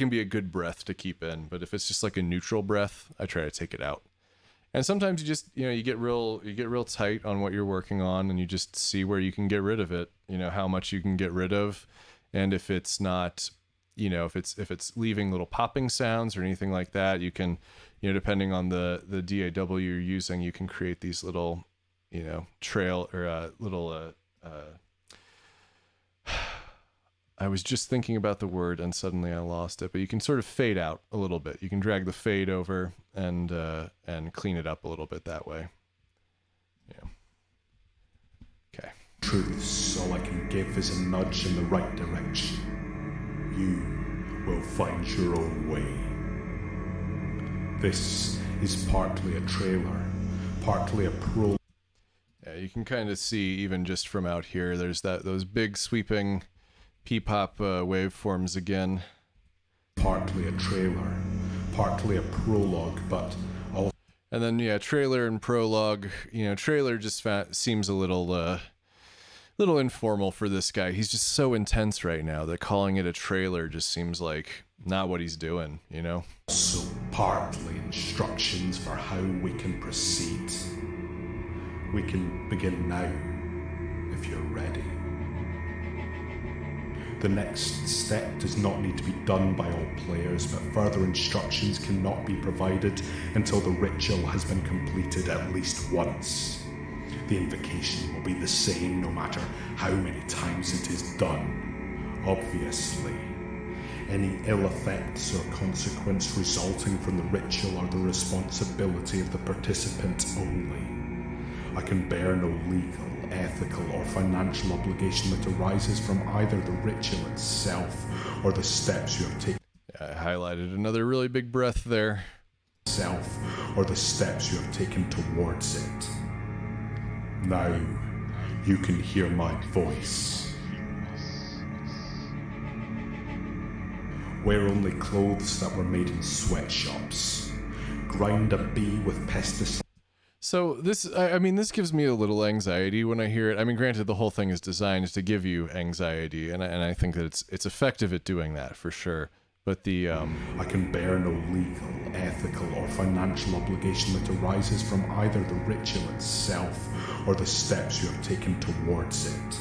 be a good breath to keep in. But if it's just like a neutral breath, I try to take it out. And sometimes you just, you get real tight on what you're working on, and you just see where you can get rid of it, how much you can get rid of. And if it's not, if it's leaving little popping sounds or anything like that, you can, depending on the DAW you're using, you can create these little, trail or little, I was just thinking about the word and suddenly I lost it, but you can sort of fade out a little bit. You can drag the fade over and clean it up a little bit that way. Yeah. Okay. Truths, all I can give is a nudge in the right direction. You will find your own way. This is partly a trailer, partly a prologue. Yeah, you can kind of see even just from out here, there's those big sweeping P-pop waveforms again. Partly a trailer, partly a prologue, but all. And then trailer and prologue. Trailer just seems a little informal for this guy. He's just so intense right now that calling it a trailer just seems like not what he's doing. So partly instructions for how we can proceed. We can begin now, if you're ready. The next step does not need to be done by all players, but further instructions cannot be provided until the ritual has been completed at least once. The invocation will be the same no matter how many times it is done. Obviously, any ill effects or consequence resulting from the ritual are the responsibility of the participant only. I can bear no legal, ethical, or financial obligation that arises from either the ritual itself or the steps you have taken. I highlighted another really big breath there. Or the steps you have taken towards it. Now, you can hear my voice. Wear only clothes that were made in sweatshops. Grind a bee with pesticides. So this gives me a little anxiety when I hear it. I mean, granted, the whole thing is designed to give you anxiety, and I think that it's effective at doing that for sure. But the I can bear no legal, ethical, or financial obligation that arises from either the ritual itself or the steps you have taken towards it.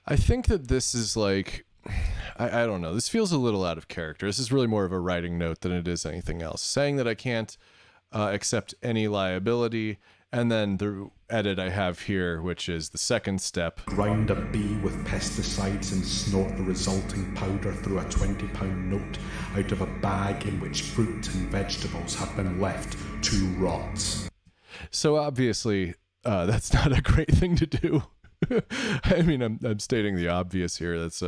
I think that this is like, I don't know. This feels a little out of character. This is really more of a writing note than it is anything else. Saying that I can't accept any liability, and then the edit I have here, which is the second step. Grind a bee with pesticides and snort the resulting powder through a £20 note out of a bag in which fruit and vegetables have been left to rot. So obviously, that's not a great thing to do. I mean, I'm stating the obvious here. That's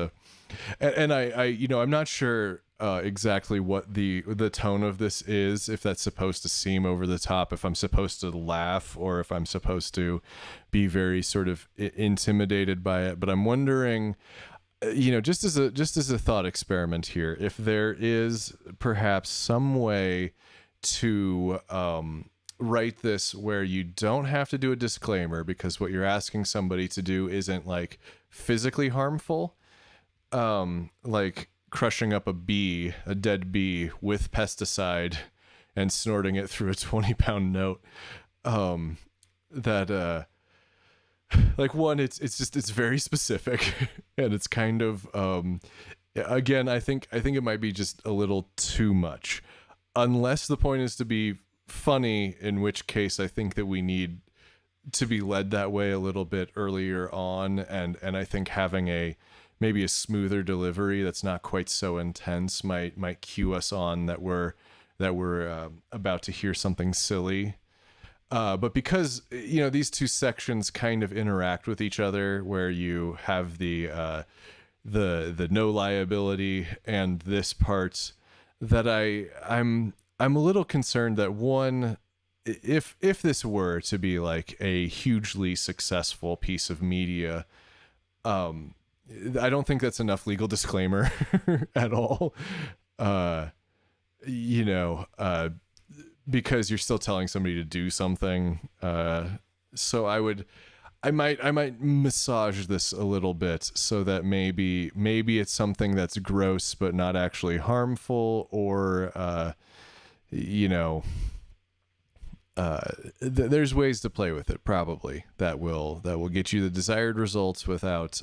and I'm not sure exactly what the tone of this is, if that's supposed to seem over the top, if I'm supposed to laugh, or if I'm supposed to be very sort of intimidated by it. But I'm wondering, just as a thought experiment here, if there is perhaps some way to write this where you don't have to do a disclaimer, because what you're asking somebody to do isn't like physically harmful, like crushing up a dead bee with pesticide and snorting it through a 20-pound note. Like, one, it's very specific, and it's kind of, again, I think it might be just a little too much, unless the point is to be funny, in which case I think that we need to be led that way a little bit earlier on, and I think having maybe a smoother delivery that's not quite so intense might cue us on that we're about to hear something silly. But because these two sections kind of interact with each other, where you have the no liability and this part, that I'm a little concerned that, one, if this were to be like a hugely successful piece of media, I don't think that's enough legal disclaimer at all. Because you're still telling somebody to do something. So I might massage this a little bit so that maybe it's something that's gross but not actually harmful, or there's ways to play with it probably that will get you the desired results without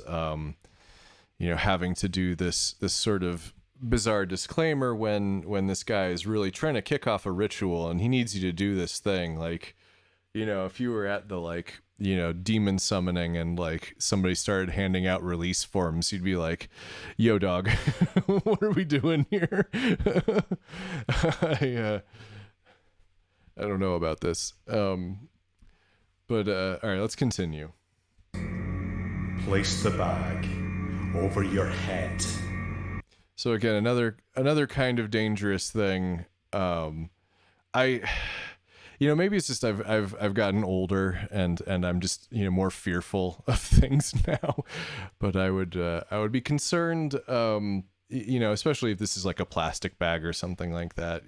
having to do this sort of bizarre disclaimer when this guy is really trying to kick off a ritual and he needs you to do this thing. Like, if you were at the demon summoning and like somebody started handing out release forms, you'd be like, yo dog, what are we doing here? I don't know about this. But all right, let's continue. Place the bag over your head. So again, another kind of dangerous thing. Maybe it's just I've gotten older and I'm just more fearful of things now. But I would be concerned, especially if this is like a plastic bag or something like that.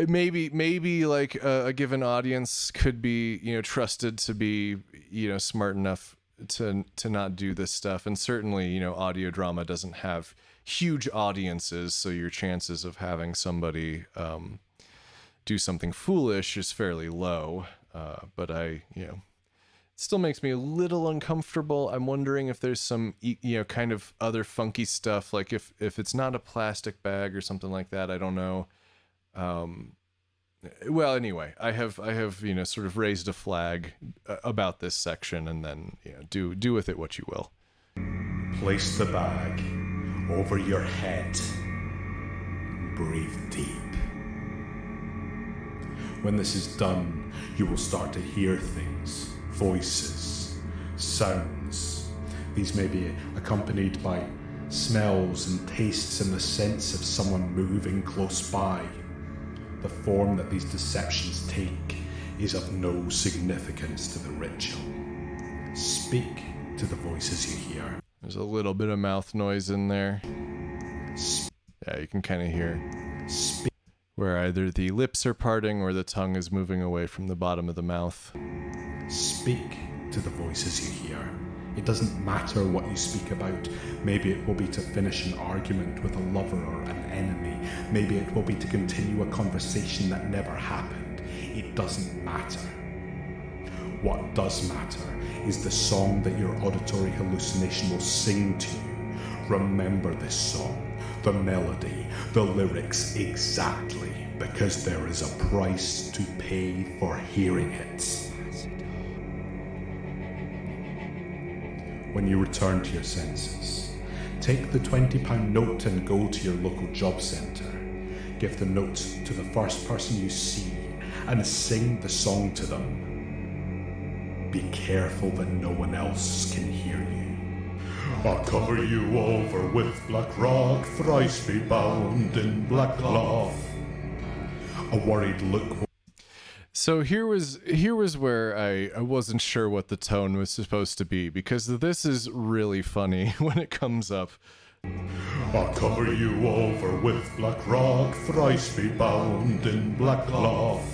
Maybe like a given audience could be trusted to be smart enough to not do this stuff, and certainly audio drama doesn't have huge audiences, so your chances of having somebody do something foolish is fairly low. But it still makes me a little uncomfortable. I'm wondering if there's some kind of other funky stuff, like if it's not a plastic bag or something like that. I don't know. Well, anyway, I have sort of raised a flag about this section, and then do with it what you will. Place the bag over your head. Breathe deep. When this is done, you will start to hear things, voices, sounds. These may be accompanied by smells and tastes and the sense of someone moving close by. The form that these deceptions take is of no significance to the ritual. Speak to the voices you hear. There's a little bit of mouth noise in there. Yeah, you can kind of hear where either the lips are parting or the tongue is moving away from the bottom of the mouth. Speak to the voices you hear. It doesn't matter what you speak about. Maybe it will be to finish an argument with a lover or an enemy. Maybe it will be to continue a conversation that never happened. It doesn't matter. What does matter is the song that your auditory hallucination will sing to you. Remember this song, the melody, the lyrics exactly, because there is a price to pay for hearing it. When you return to your senses, take the £20 note and go to your local job centre. Give the note to the first person you see and sing the song to them. Be careful that no one else can hear you. I'll cover you over with black rock, thrice be bound in black cloth. A worried look. So here was where I wasn't sure what the tone was supposed to be, because this is really funny when it comes up. I'll cover you over with black rock, thrice be bound in black cloth.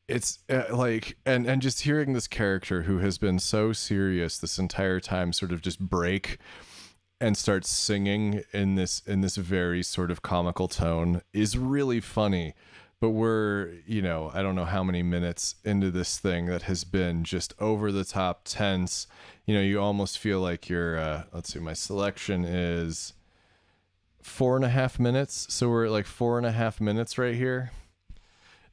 It's and just hearing this character who has been so serious this entire time sort of just break and start singing in this very sort of comical tone is really funny. But we're, I don't know how many minutes into this thing that has been just over the top tense. You almost feel like you're, let's see, my selection is 4.5 minutes. So we're at like 4.5 minutes right here.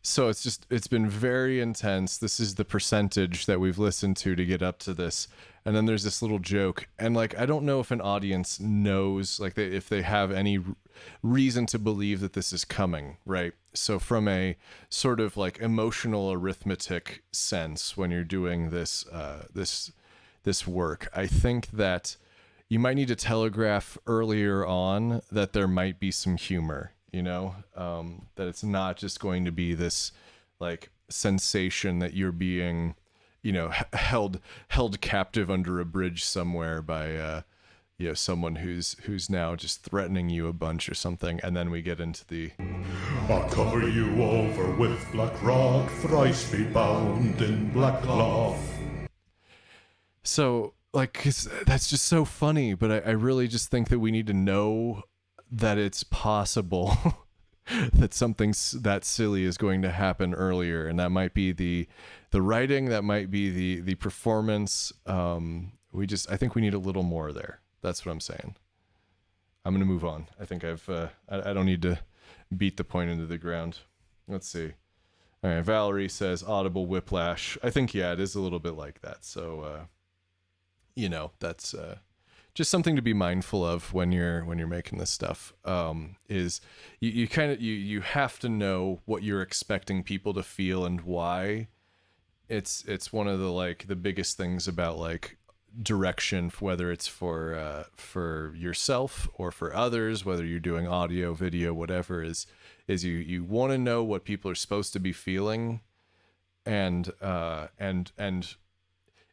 So it's been very intense. This is the percentage that we've listened to get up to this. And then there's this little joke. And I don't know if an audience knows, if they have any reason to believe that this is coming, right? So from a sort of emotional arithmetic sense, when you're doing this work, I think that you might need to telegraph earlier on that there might be some humor, that it's not just going to be this sensation that you're being, held captive under a bridge somewhere by, someone who's now just threatening you a bunch or something. And then we get into the I'll cover you over with black rock, thrice be bound in black cloth. So 'cause that's just so funny, but I really just think that we need to know that it's possible that something that silly is going to happen earlier, and that might be the writing, that might be the performance. I think we need a little more there. That's what I'm saying. I'm gonna move on. I think I don't need to beat the point into the ground. Let's see. All right, Valerie says audible whiplash. I think, yeah, it is a little bit like that. So, that's just something to be mindful of when you're making this stuff. Is you have to know what you're expecting people to feel and why. It's one of the biggest things about direction, whether it's for yourself or for others, whether you're doing audio, video, whatever, is you want to know what people are supposed to be feeling, and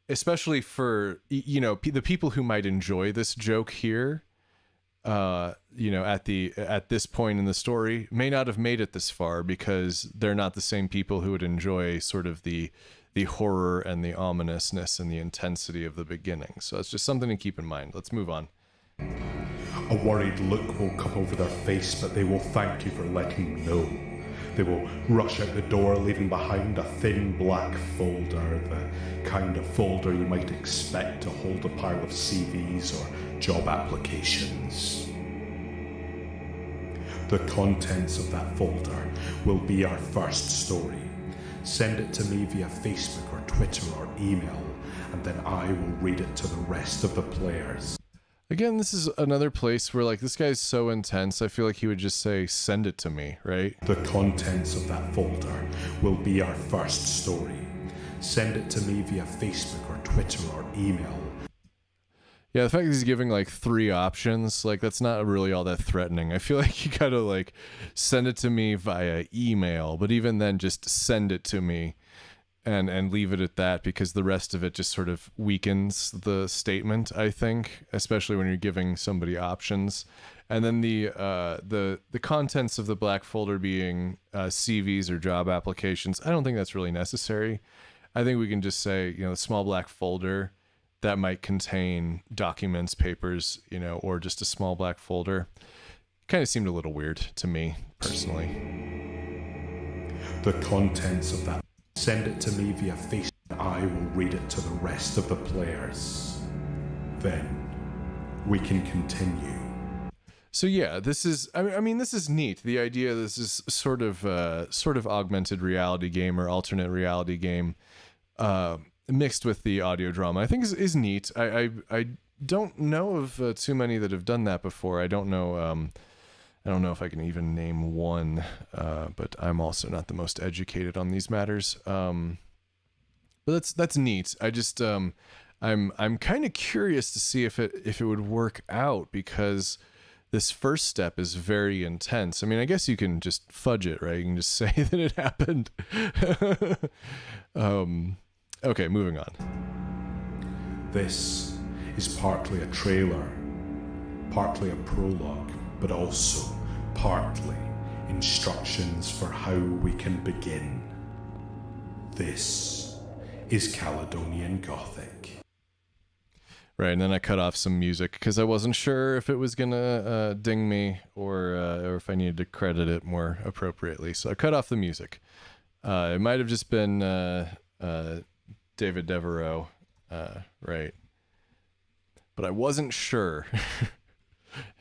especially for the people who might enjoy this joke here, at this point in the story may not have made it this far because they're not the same people who would enjoy sort of the horror and the ominousness and the intensity of the beginning. So it's just something to keep in mind. Let's move on. A worried look will come over their face, but they will thank you for letting them know. They will rush out the door, leaving behind a thin black folder, the kind of folder you might expect to hold a pile of CVs or job applications. The contents of that folder will be our first story. Send it to me via Facebook or Twitter or email, and then I will read it to the rest of the players. Again, this is another place where this guy's so intense, I feel like he would just say, send it to me, right? The contents of that folder will be our first story. Send it to me via Facebook or Twitter or email. Yeah, the fact that he's giving 3 options, that's not really all that threatening. I feel like you gotta send it to me via email, but even then just send it to me and leave it at that, because the rest of it just sort of weakens the statement, I think, especially when you're giving somebody options. And then the contents of the black folder being CVs or job applications, I don't think that's really necessary. I think we can just say, the small black folder that might contain documents, papers, or just a small black folder. Kind of seemed a little weird to me, personally. The contents of that. Send it to me via Facebook. I will read it to the rest of the players. Then we can continue. So yeah, this is. I mean, this is neat. The idea this is sort of augmented reality game or alternate reality game, mixed with the audio drama, I think is neat. I don't know of too many that have done that before. I don't know. I don't know if I can even name one, but I'm also not the most educated on these matters. But that's neat. I just I'm kind of curious to see if it would work out, because this first step is very intense. I mean, I guess you can just fudge it, right? You can just say that it happened. Okay, moving on. This is partly a trailer, partly a prologue, but also partly instructions for how we can begin. This is Caledonian Gothic. Right, and then I cut off some music because I wasn't sure if it was gonna ding me or if I needed to credit it more appropriately. So I cut off the music. It might have just been David Devereaux, right? But I wasn't sure,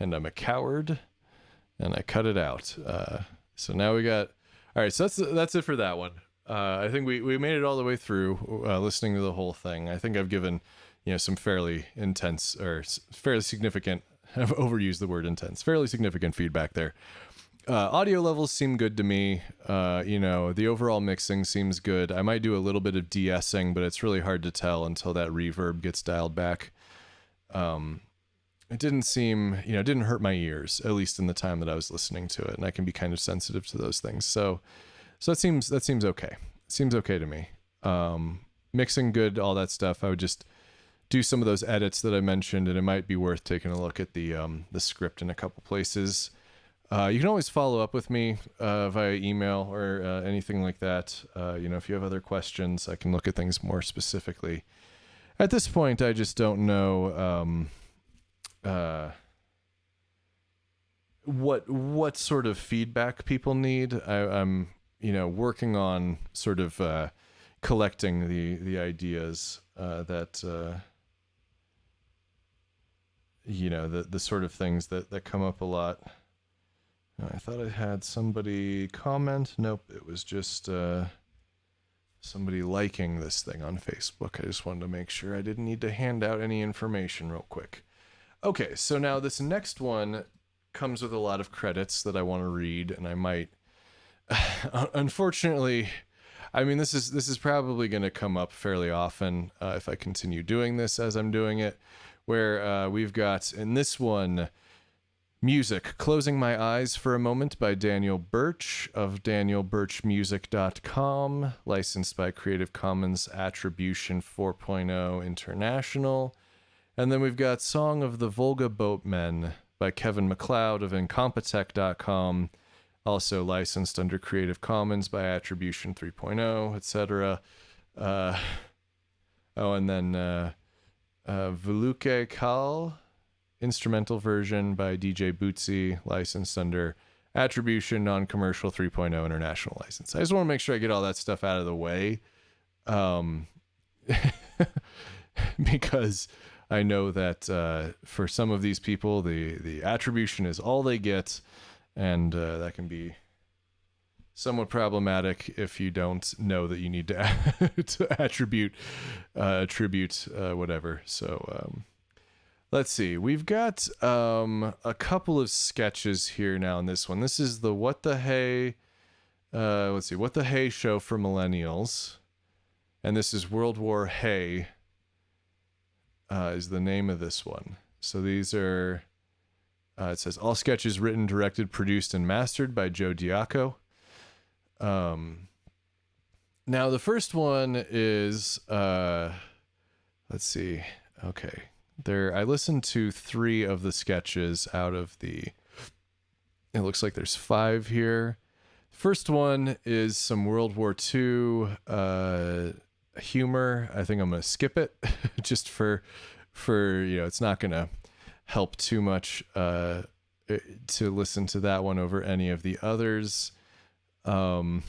and I'm a coward, and I cut it out. So now we got. All right, so that's it for that one. I think we made it all the way through, listening to the whole thing. I think I've given some fairly intense or fairly significant. I've overused the word intense. Fairly significant feedback there. Audio levels seem good to me. The overall mixing seems good. I might do a little bit of de-essing, but it's really hard to tell until that reverb gets dialed back. It didn't seem, it didn't hurt my ears, at least in the time that I was listening to it, and I can be kind of sensitive to those things. So that seems okay. It seems okay to me. Mixing good, all that stuff. I would just do some of those edits that I mentioned, and it might be worth taking a look at the script in a couple places. You can always follow up with me via email or anything like that. If you have other questions, I can look at things more specifically. At this point, I just don't know. what sort of feedback people need. I'm working on sort of collecting the ideas that the sort of things that come up a lot. I thought I had somebody comment. Nope, it was just somebody liking this thing on Facebook. I just wanted to make sure I didn't need to hand out any information real quick. Okay, so now this next one comes with a lot of credits that I want to read, and I might unfortunately, I mean, this is probably going to come up fairly often if I continue doing this as I'm doing it, where we've got in this one music, Closing My Eyes for a Moment by Daniel Birch of danielbirchmusic.com, licensed by Creative Commons Attribution 4.0 International. And then we've got Song of the Volga Boatmen by Kevin MacLeod of Incompetech.com, also licensed under Creative Commons by Attribution 3.0, etc. And then Vuluke Kal, instrumental version by DJ Bootsy, licensed under Attribution Non-Commercial 3.0 International license. I just want to make sure I get all that stuff out of the way, because I know that for some of these people, the attribution is all they get, and that can be somewhat problematic if you don't know that you need to attribute whatever. So let's see. We've got a couple of sketches here now in this one. This is the What the Hey, let's see, What the Hey show for millennials, and this is World War Hey. Is the name of this one. So these are, it says, all sketches written, directed, produced, and mastered by Joe Diaco. Now the first one is, let's see. Okay. I listened to 3 of the sketches out of it looks like there's 5 here. First one is some World War II, humor. I think I'm gonna skip it just for it's not gonna help too much to listen to that one over any of the others. I'm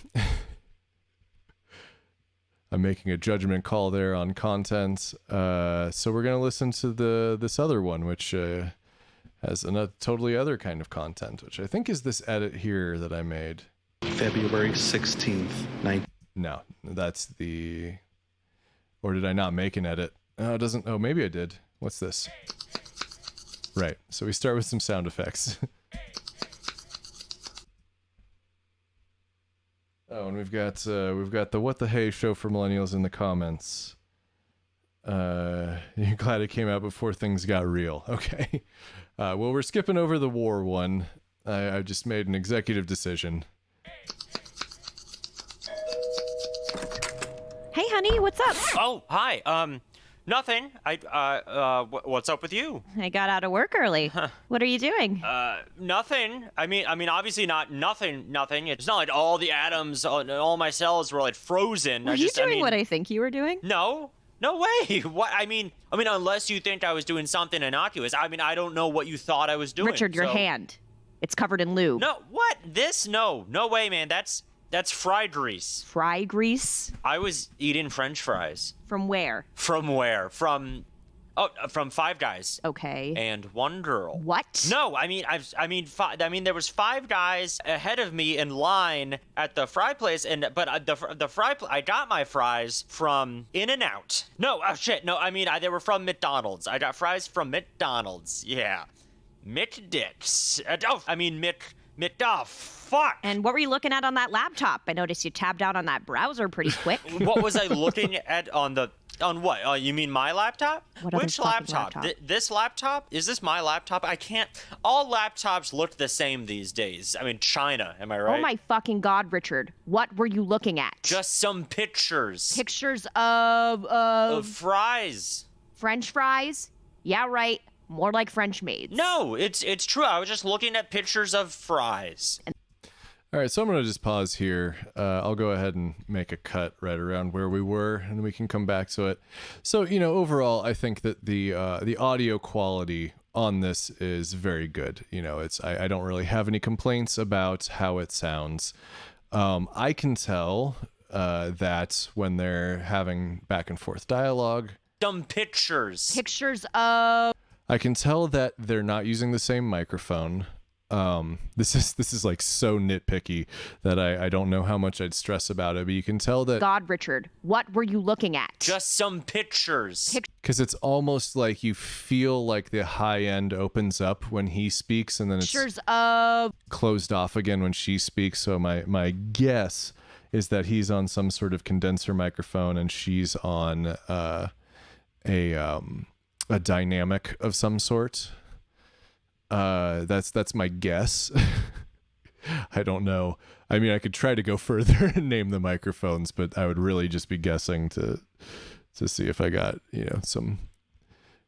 making a judgment call there on content, so we're gonna listen to this other one, which has a totally other kind of content, which I think is this edit here that I made. February 16th, No, that's the... Or did I not make an edit? Oh, it doesn't... Oh, maybe I did. What's this? Right. So we start with some sound effects. Oh, and we've got the What the Hey show for millennials in the comments. You're glad it came out before things got real. Okay. Well, we're skipping over the war one. I just made an executive decision. Hey, honey, what's up? Oh, hi. Nothing. What's up with you? I got out of work early. What are you doing? Nothing. I mean, obviously not nothing. It's not like all the atoms, all my cells were like frozen. Were you doing what I think you were doing? No way. What? I mean, unless you think I was doing something innocuous. I mean, I don't know what you thought I was doing. Richard, your hand. It's covered in lube. No, what? This? No way, man. That's fry grease. Fry grease? I was eating French fries. From where? From where? From Five Guys. Okay. And one girl. What? No, there was 5 guys ahead of me in line at the fry place, but I got my fries from In-N-Out. No, oh shit, no, they were from McDonald's. I got fries from McDonald's. Yeah, McDicks. Fuck. And what were you looking at on that laptop? I noticed you tabbed out on that browser pretty quick. What was I looking at on what? Oh, you mean my laptop? Which laptop? This laptop? Is this my laptop? I can't. All laptops look the same these days. I mean, China, am I right? Oh my fucking God, Richard. What were you looking at? Just some pictures. Pictures of fries. French fries? Yeah, right. More like French maids. No, it's true. I was just looking at pictures of fries. All right, so I'm going to just pause here. I'll go ahead and make a cut right around where we were, and we can come back to it. So, overall, I think that the audio quality on this is very good. You know, I don't really have any complaints about how it sounds. I can tell that when they're having back and forth dialogue, Dumb pictures. Pictures of. I can tell that they're not using the same microphone. This is like so nitpicky that I don't know how much I'd stress about it, but you can tell that God, Richard, what were you looking at? Just some pictures. because it's almost like you feel like the high end opens up when he speaks and then it's Pictures of. closed off again when she speaks. So my guess is that he's on some sort of condenser microphone and she's on a dynamic of some sort. That's my guess. I don't know. I mean, I could try to go further and name the microphones, but I would really just be guessing to see if I got, you know, some.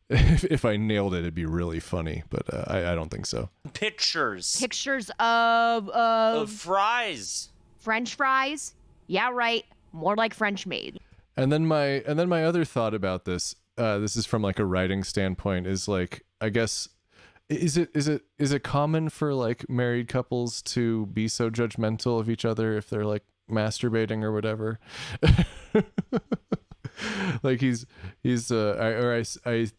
If I nailed it, it'd be really funny, but I don't think so. Pictures. Pictures of Fries. French fries. Yeah, right. More like French made. And then my other thought about this, this is from like a writing standpoint, is like, I guess, is it common for like married couples to be so judgmental of each other if they're like masturbating or whatever? Like I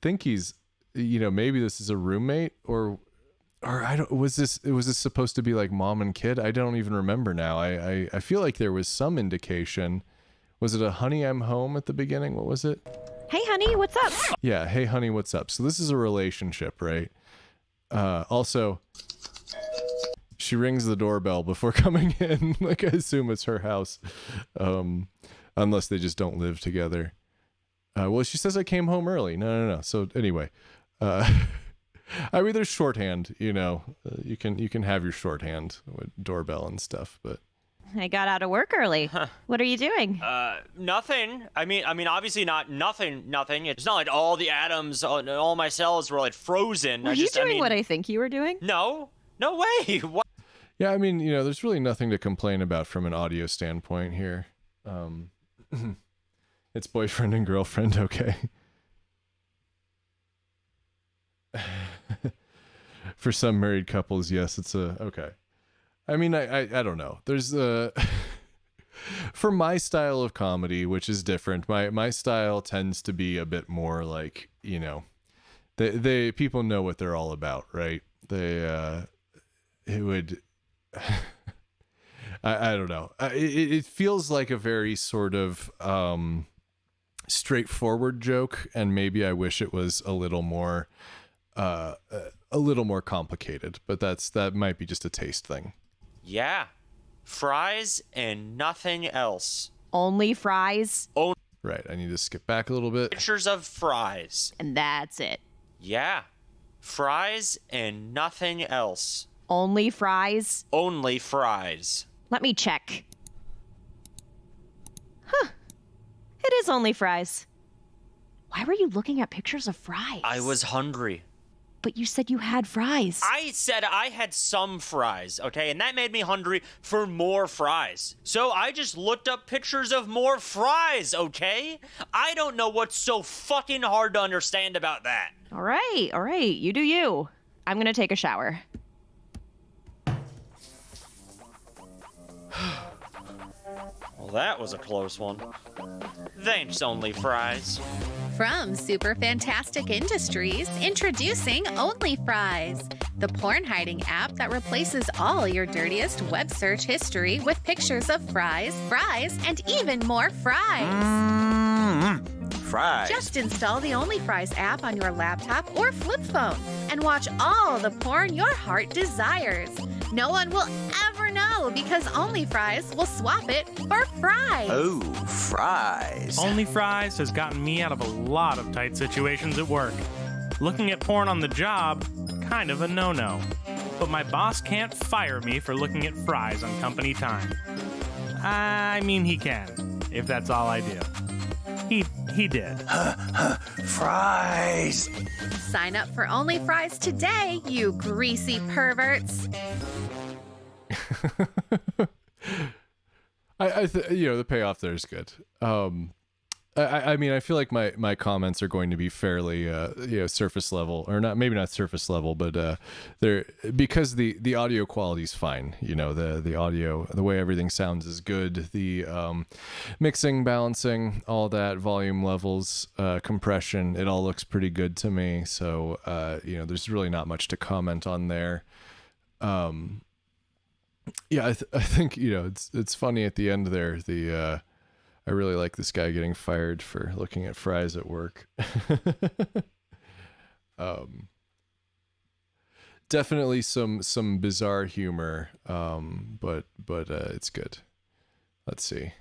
think he's, you know, maybe this is a roommate or I don't, was this supposed to be like mom and kid? I don't even remember now. I feel like there was some indication. Was it a honey, I'm home at the beginning? What was it? Hey, honey, what's up? Yeah. Hey, honey, what's up? So this is a relationship, right? Also, she rings the doorbell before coming in. Like, I assume it's her house. Unless they just don't live together. Well, she says I came home early. No. So anyway, I mean, there's shorthand, you know, you can have your shorthand with doorbell and stuff, but I got out of work early. What are you doing? Nothing. I mean, obviously not nothing. It's not like all the atoms, all my cells were like frozen. Were you doing what I think you were doing? No way. What? yeah, I mean, you know, there's really nothing to complain about from an audio standpoint here. It's boyfriend and girlfriend, okay. For some married couples, yes, it's okay. I mean, I don't know. There's for my style of comedy, which is different. My style tends to be a bit more like, you know, they people know what they're all about, right? It would. I don't know. It feels like a very sort of straightforward joke, and maybe I wish it was a little more complicated. But that might be just a taste thing. Yeah, fries and nothing else. Only fries? Right. I need to skip back a little bit. Pictures of fries. And that's it. Yeah, fries and nothing else. Only fries? Only fries. Let me check. Huh. It is only fries. Why were you looking at pictures of fries? I was hungry. But you said you had fries. I said I had some fries, okay? And that made me hungry for more fries. So I just looked up pictures of more fries, okay? I don't know what's so fucking hard to understand about that. All right. You do you. I'm gonna take a shower. Well, that was a close one. Thanks, Only Fries. From Super Fantastic Industries, introducing Only Fries, the porn hiding app that replaces all your dirtiest web search history with pictures of fries, and even more fries. Fries. Just install the Only Fries app on your laptop or flip phone and watch all the porn your heart desires. No one will ever know because Only Fries will swap it for fries. Oh, fries. Only Fries has gotten me out of a lot of tight situations at work. Looking at porn on the job, kind of a no-no. But my boss can't fire me for looking at fries on company time. I mean, he can, if that's all I do. He did. Fries. Sign up for Only Fries today, you greasy perverts. You know, the payoff there is good. I mean, I feel like my comments are going to be fairly, surface level, or not, maybe not surface level, but they're because the audio quality is fine. The audio, the way everything sounds is good. The mixing, balancing, all that, volume levels, compression, it all looks pretty good to me. So there's really not much to comment on there. I think it's funny at the end there. I really like this guy getting fired for looking at fries at work. Definitely some bizarre humor, but it's good. Let's see.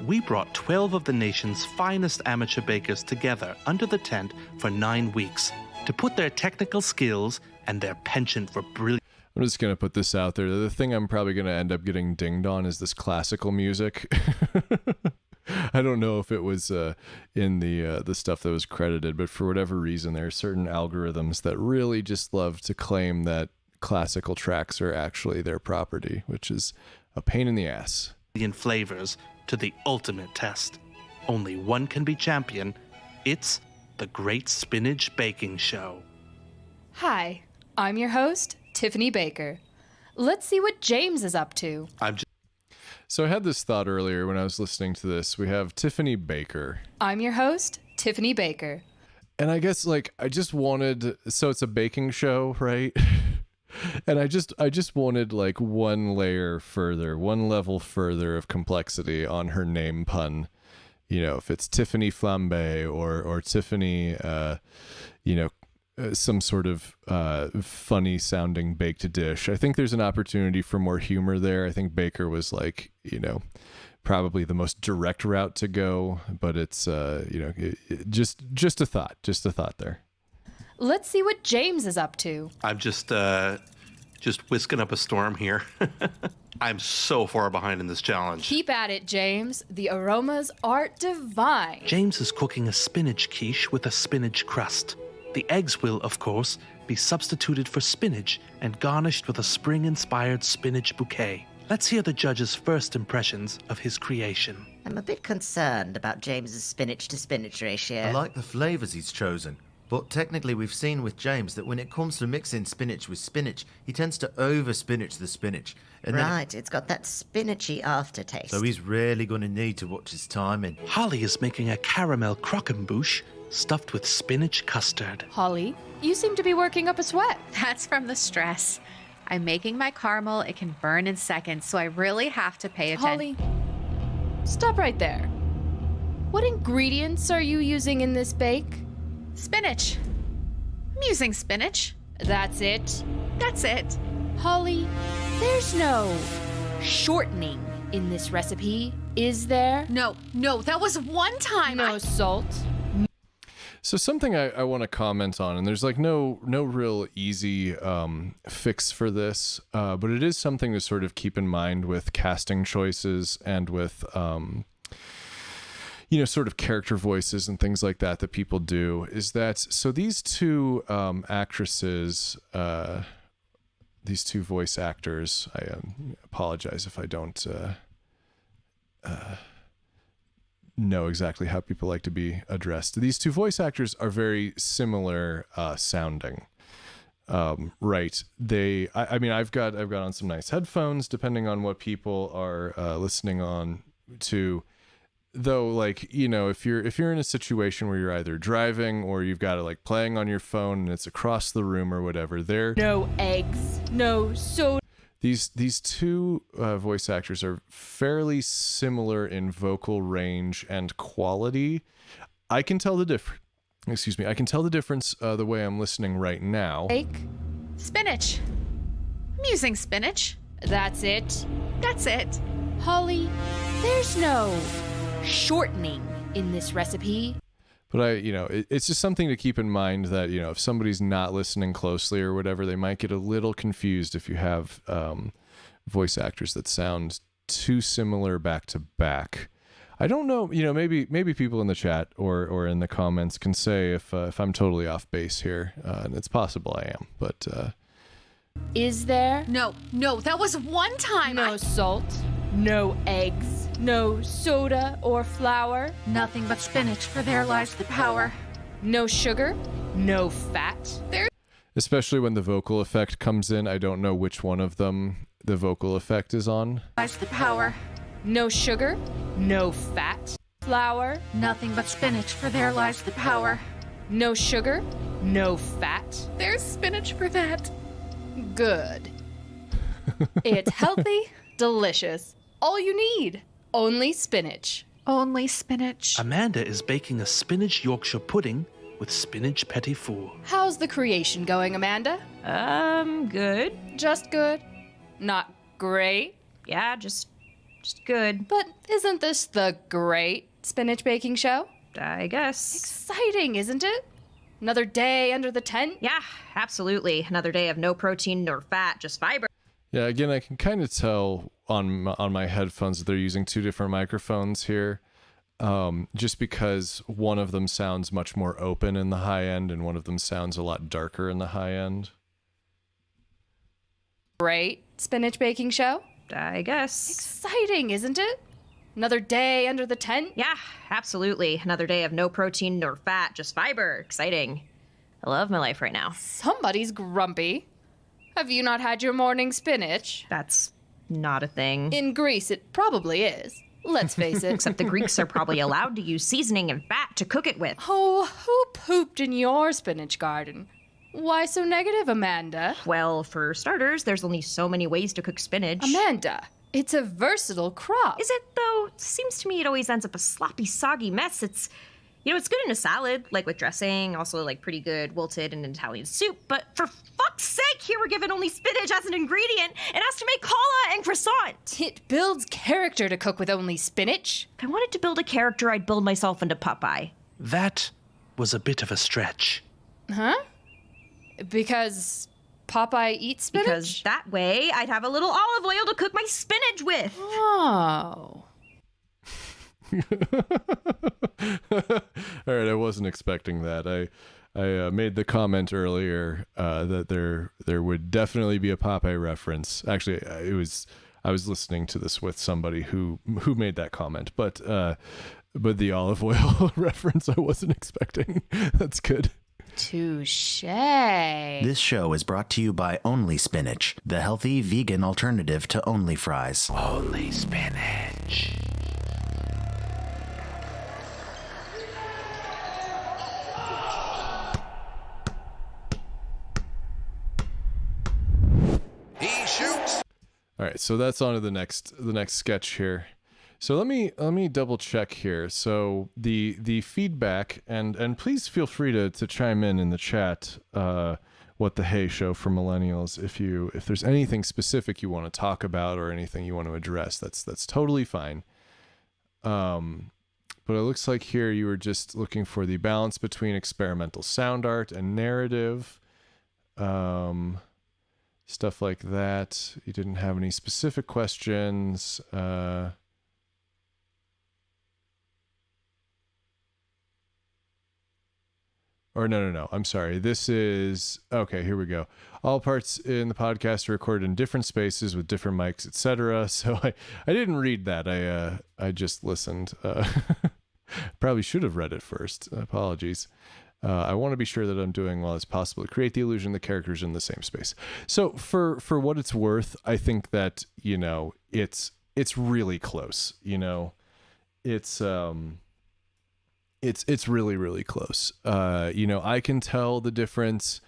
We brought 12 of the nation's finest amateur bakers together under the tent for 9 weeks to put their technical skills and their penchant for brilliant. I'm just going to put this out there. The thing I'm probably going to end up getting dinged on is this classical music. I don't know if it was in the stuff that was credited, but for whatever reason, there are certain algorithms that really just love to claim that classical tracks are actually their property, which is a pain in the ass. Flavors to the ultimate test. Only one can be champion. It's the Great Spinach Baking Show. Hi, I'm your host, Tiffany Baker. Let's see what James is up to. So I had this thought earlier when I was listening to this. We have Tiffany Baker. I'm your host, Tiffany Baker. And I guess I just wanted, so it's a baking show, right? And I just wanted one level further of complexity on her name pun. If it's Tiffany Flambe or Tiffany, some sort of funny sounding baked dish. I think there's an opportunity for more humor there. I think Baker was probably the most direct route to go, but it's just a thought there. Let's see what James is up to. I'm just whisking up a storm here. I'm so far behind in this challenge. Keep at it, James. The aromas are divine. James is cooking a spinach quiche with a spinach crust. The eggs will, of course, be substituted for spinach and garnished with a spring-inspired spinach bouquet. Let's hear the judge's first impressions of his creation. I'm a bit concerned about James's spinach to spinach ratio. I like the flavours he's chosen, but technically we've seen with James that when it comes to mixing spinach with spinach, he tends to over-spinach the spinach. And right, it's got that spinachy aftertaste. So he's really going to need to watch his timing. Holly is making a caramel croquembouche stuffed with spinach custard. Holly, you seem to be working up a sweat. That's from the stress. I'm making my caramel. It can burn in seconds, so I really have to pay attention. Holly, stop right there. What ingredients are you using in this bake? Spinach. I'm using spinach. That's it? That's it. Holly, there's no shortening in this recipe, is there? No, that was one time. No salt. So something I want to comment on, and there's no real easy fix for this, but it is something to sort of keep in mind with casting choices and with sort of character voices and things like that people do, is that so these two actresses, these two voice actors, I apologize if I don't know exactly how people like to be addressed. These two voice actors are very similar sounding. Right. I mean, I've got on some nice headphones, depending on what people are listening on to. Though, if you're in a situation where you're either driving or you've got it playing on your phone and it's across the room or whatever, no eggs, no soda. These two voice actors are fairly similar in vocal range and quality. I can tell the difference. Excuse me. I can tell the difference the way I'm listening right now. Spinach. I'm using spinach. That's it. That's it. Holly, there's no shortening in this recipe. But it's just something to keep in mind that, if somebody's not listening closely or whatever, they might get a little confused if you have voice actors that sound too similar back to back. I don't know, maybe people in the chat or in the comments can say if I'm totally off base here, and it's possible I am, but... Is there? No, that was one time. No salt, no eggs, No soda or flour. Nothing but spinach, for there lies the power. No sugar. No fat. There's Especially when the vocal effect comes in, I don't know which one of them the vocal effect is on. lies the power. no sugar. No fat. Flour. Nothing but spinach, for there lies the power. No sugar. No fat. There's spinach for that. Good. It's healthy, delicious. All you need. Only spinach. Only spinach. Amanda is baking a spinach Yorkshire pudding with spinach petit four. How's the creation going, Amanda? Good. Just good. Not great. Yeah, just good. But isn't this the great spinach baking show? I guess. Exciting, isn't it? Another day under the tent? Yeah, absolutely. Another day of no protein nor fat, just fiber. Yeah, again, I can kind of tell on my headphones that they're using two different microphones here, just because one of them sounds much more open in the high end and one of them sounds a lot darker in the high end. Great spinach baking show? I guess. Exciting, isn't it? Another day under the tent? Yeah, absolutely. Another day of no protein nor fat, just fiber. Exciting. I love my life right now. Somebody's grumpy. Have you not had your morning spinach? That's not a thing. In Greece, it probably is. Let's face it. Except the Greeks are probably allowed to use seasoning and fat to cook it with. Oh, who pooped in your spinach garden? Why so negative, Amanda? Well, for starters, there's only so many ways to cook spinach. Amanda, it's a versatile crop. Is it, though? Seems to me it always ends up a sloppy, soggy mess. It's good in a salad, like with dressing, also like pretty good wilted in an Italian soup, but for fuck's sake, here we're given only spinach as an ingredient and asked to make challah and croissant. It builds character to cook with only spinach. If I wanted to build a character, I'd build myself into Popeye. That was a bit of a stretch. Huh? Because Popeye eats spinach? Because that way, I'd have a little olive oil to cook my spinach with. Oh. All right, I wasn't expecting that. I made the comment earlier that there would definitely be a Popeye reference. Actually, I was listening to this with somebody who made that comment, but the olive oil reference I wasn't expecting. That's good. Touche. This show is brought to you by Only Spinach, the healthy vegan alternative to Only Fries. Only spinach. He shoots. All right, so that's on to the next sketch here. So let me double check here. So the feedback and please feel free to chime in the chat. What the Hey Show for Millennials. If there's anything specific you want to talk about or anything you want to address, that's totally fine. But it looks like here you were just looking for the balance between experimental sound art and narrative. Stuff like that. You didn't have any specific questions. Or no. I'm sorry. This is okay. Here we go. All parts in the podcast are recorded in different spaces with different mics, etc. So I didn't read that. I just listened. Probably should have read it first. Apologies. I want to be sure that I'm doing well as possible to create the illusion the characters in the same space. So for what it's worth, I think that it's really close. It's really, really close. I can tell the difference,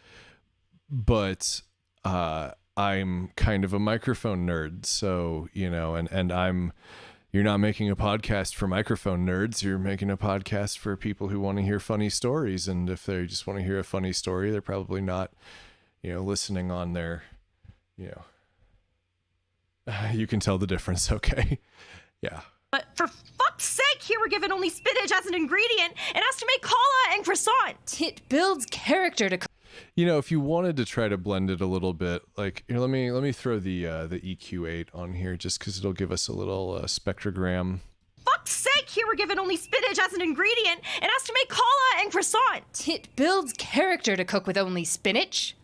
but I'm kind of a microphone nerd. So, and you're not making a podcast for microphone nerds. You're making a podcast for people who want to hear funny stories. And if they just want to hear a funny story, they're probably not, listening on their, you can tell the difference. Okay. Yeah. But for fuck's sake, here we're given only spinach as an ingredient and asked to make challah and croissant. It builds character to if you wanted to try to blend it a little bit, like here, let me throw the EQ8 on here just because it'll give us a little spectrogram. Fuck's sake, here we're given only spinach as an ingredient and asked to make challah and croissant. It builds character to cook with only spinach.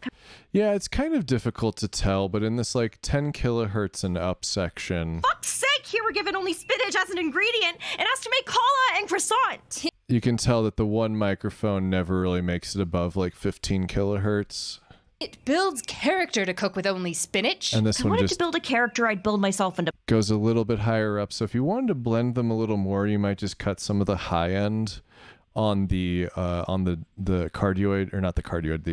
Yeah, it's kind of difficult to tell, but in this like 10 kilohertz and up section, Fuck's sake, here we're given only spinach as an ingredient and asked to make challah and croissant. you can tell that the one microphone never really makes it above like 15 kilohertz. It builds character to cook with only spinach. And this I one wanted just to build a character I'd build myself into. goes a little bit higher up. So if you wanted to blend them a little more, you might just cut some of the high end on the cardioid, or not the cardioid,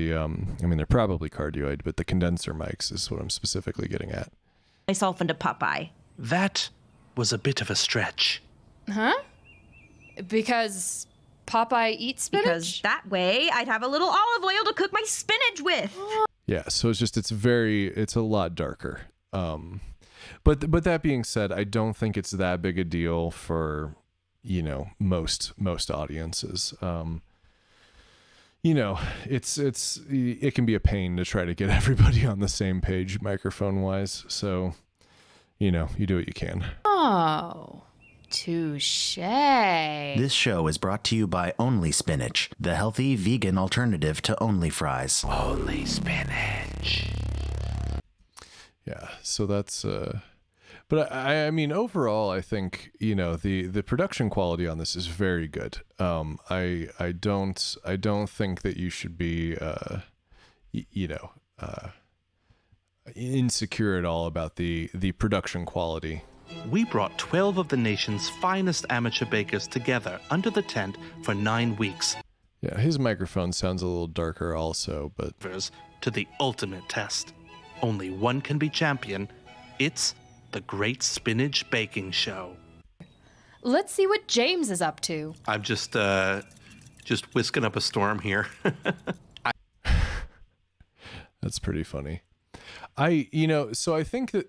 I mean they're probably cardioid, but the condenser mics is what I'm specifically getting at. Myself into Popeye. That was a bit of a stretch. Huh? Because Popeye eats spinach? Because that way I'd have a little olive oil to cook my spinach with. Yeah, so it's a lot darker. But that being said, I don't think it's that big a deal for, you know, most audiences. You know, it can be a pain to try to get everybody on the same page microphone wise. So, you know, you do what you can. Oh, touche. This show is brought to you by Only Spinach, the healthy vegan alternative to Only Fries. Only spinach. Yeah, so that's but I mean overall I think, you know, the production quality on this is very good. I don't think that you should be insecure at all about the production quality. We brought 12 of the nation's finest amateur bakers together under the tent for 9 weeks. Yeah, his microphone sounds a little darker also, but to the ultimate test. Only one can be champion. It's the Great Spinach Baking Show. Let's see what James is up to. I'm just whisking up a storm here. That's pretty funny. So I think that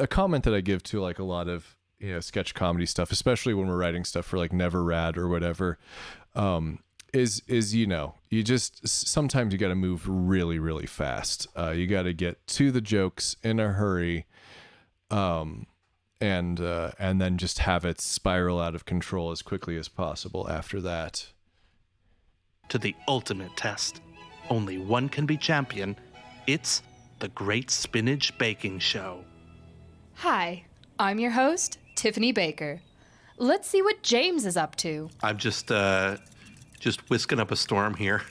a comment that I give to like a lot of, you know, sketch comedy stuff, especially when we're writing stuff for like Never Rad or whatever, is you know, you just sometimes you got to move really, really fast. You got to get to the jokes in a hurry, and then just have it spiral out of control as quickly as possible after that. To the ultimate test. Only one can be champion. It's the Great Spinach Baking Show. Hi, I'm your host, Tiffany Baker. Let's see what James is up to. I'm just whisking up a storm here.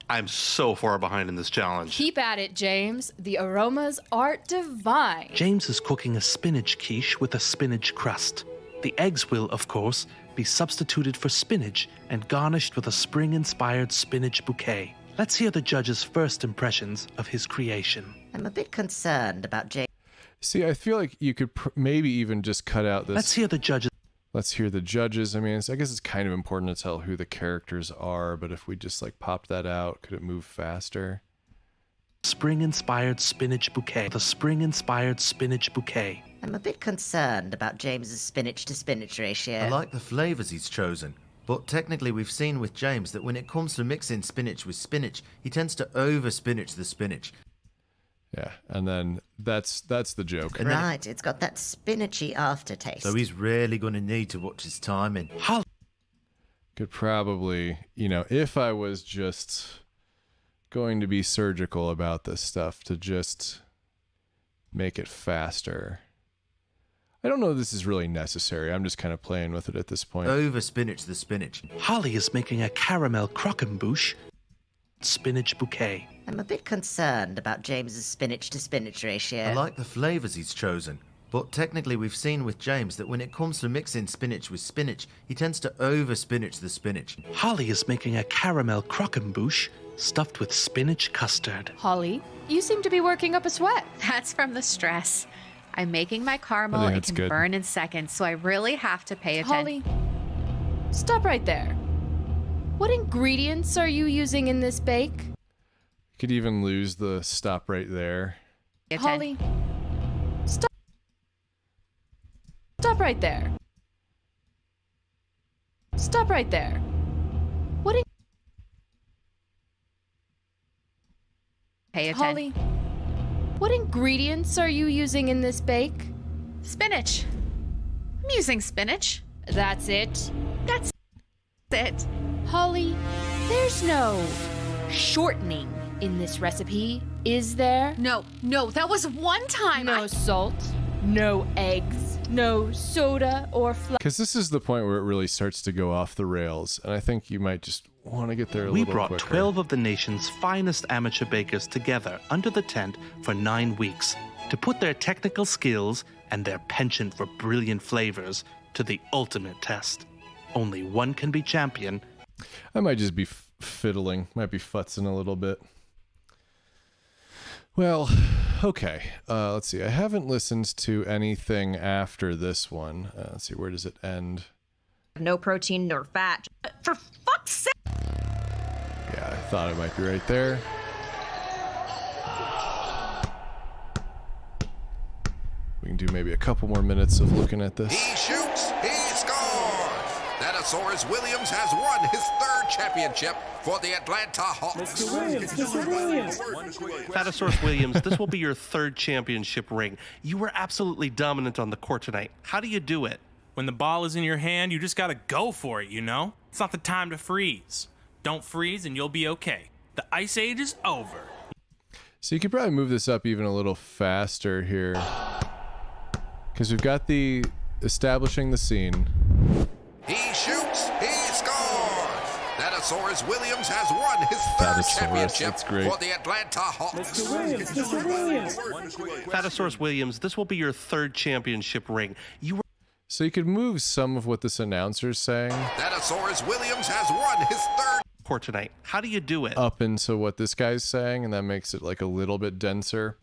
I'm so far behind in this challenge. Keep at it, James. The aromas are divine. James is cooking a spinach quiche with a spinach crust. The eggs will, of course, be substituted for spinach and garnished with a spring-inspired spinach bouquet. Let's hear the judge's first impressions of his creation. I'm a bit concerned about James. See, I feel like you could maybe even just cut out this. Let's hear the judges. Let's hear the judges. I mean, I guess it's kind of important to tell who the characters are, but if we just like popped that out, could it move faster? Spring-inspired spinach bouquet. The spring-inspired spinach bouquet. I'm a bit concerned about James's spinach to spinach ratio. I like the flavours he's chosen. But technically we've seen with James that when it comes to mixing spinach with spinach, he tends to over-spinach the spinach. Yeah, and then that's the joke. Right, it's got that spinachy aftertaste. So he's really going to need to watch his timing. Could probably, you know, if I was just going to be surgical about this stuff, to just make it faster. I don't know if this is really necessary. I'm just kind of playing with it at this point. Over-spinach the spinach. Holly is making a caramel croquembouche spinach bouquet. I'm a bit concerned about James's spinach to spinach ratio. I like the flavours he's chosen. But technically we've seen with James that when it comes to mixing spinach with spinach, he tends to over-spinach the spinach. Holly is making a caramel croquembouche stuffed with spinach custard. Holly, you seem to be working up a sweat. That's from the stress. I'm making my caramel. It can good. burn in seconds, so I really have to pay attention. Holly, stop right there. What ingredients are you using in this bake? You could even lose the stop right there. Holly, stop right there. Stop right there. What Pay attention. Holly, what ingredients are you using in this bake? Spinach. I'm using spinach. That's it. That's it. Holly, There's no shortening in this recipe, is there? No, that was one time. No salt, no eggs, no soda or flour. Because this is the point where it really starts to go off the rails, and I think you might just want to get there a We little brought quicker. 12 of the nation's finest amateur bakers together under the tent for 9 weeks to put their technical skills and their penchant for brilliant flavors to the ultimate test. Only one can be champion. I might just be fiddling, might be futzing a little bit. Well, okay. Let's see. I haven't listened to anything after this one. Let's see. Where does it end? No protein nor fat. For fuck's sake! Yeah, I thought it might be right there. We can do maybe a couple more minutes of looking at this. He shoots, he scores! Datasaurus Williams has won his 3rd championship for the Atlanta Hawks. Mr. Williams. Datasaurus Williams, this will be your 3rd championship ring. You were absolutely dominant on the court tonight. How do you do it? When the ball is in your hand, you just gotta go for it, you know? It's not the time to freeze. Don't freeze and you'll be okay. The ice age is over. So you could probably move this up even a little faster here. Because we've got the establishing the scene. He shoots, he scores! Datasaurus Williams has won his 3rd championship that's great. for the Atlanta Hawks. Mr. Williams. Datasaurus Williams, this will be your 3rd championship ring. You were So you could move some of what this announcer's saying Datasaurus Williams has won his 3rd court tonight. How do you do it? up into what this guy's saying, and that makes it like a little bit denser.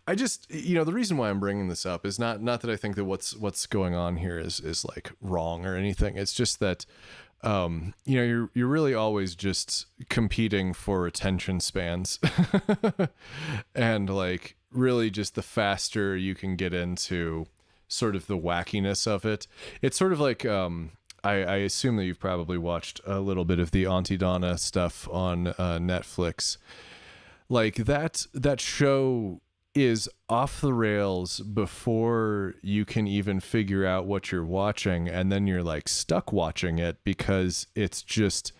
I just, the reason why I'm bringing this up is not that I think that what's going on here is like wrong or anything. It's just that you're really always just competing for attention spans. And like really just the faster you can get into sort of the wackiness of it. It's sort of like I assume that you've probably watched a little bit of the Auntie Donna stuff on Netflix. Like that show is off the rails before you can even figure out what you're watching, and then you're like stuck watching it because it's just,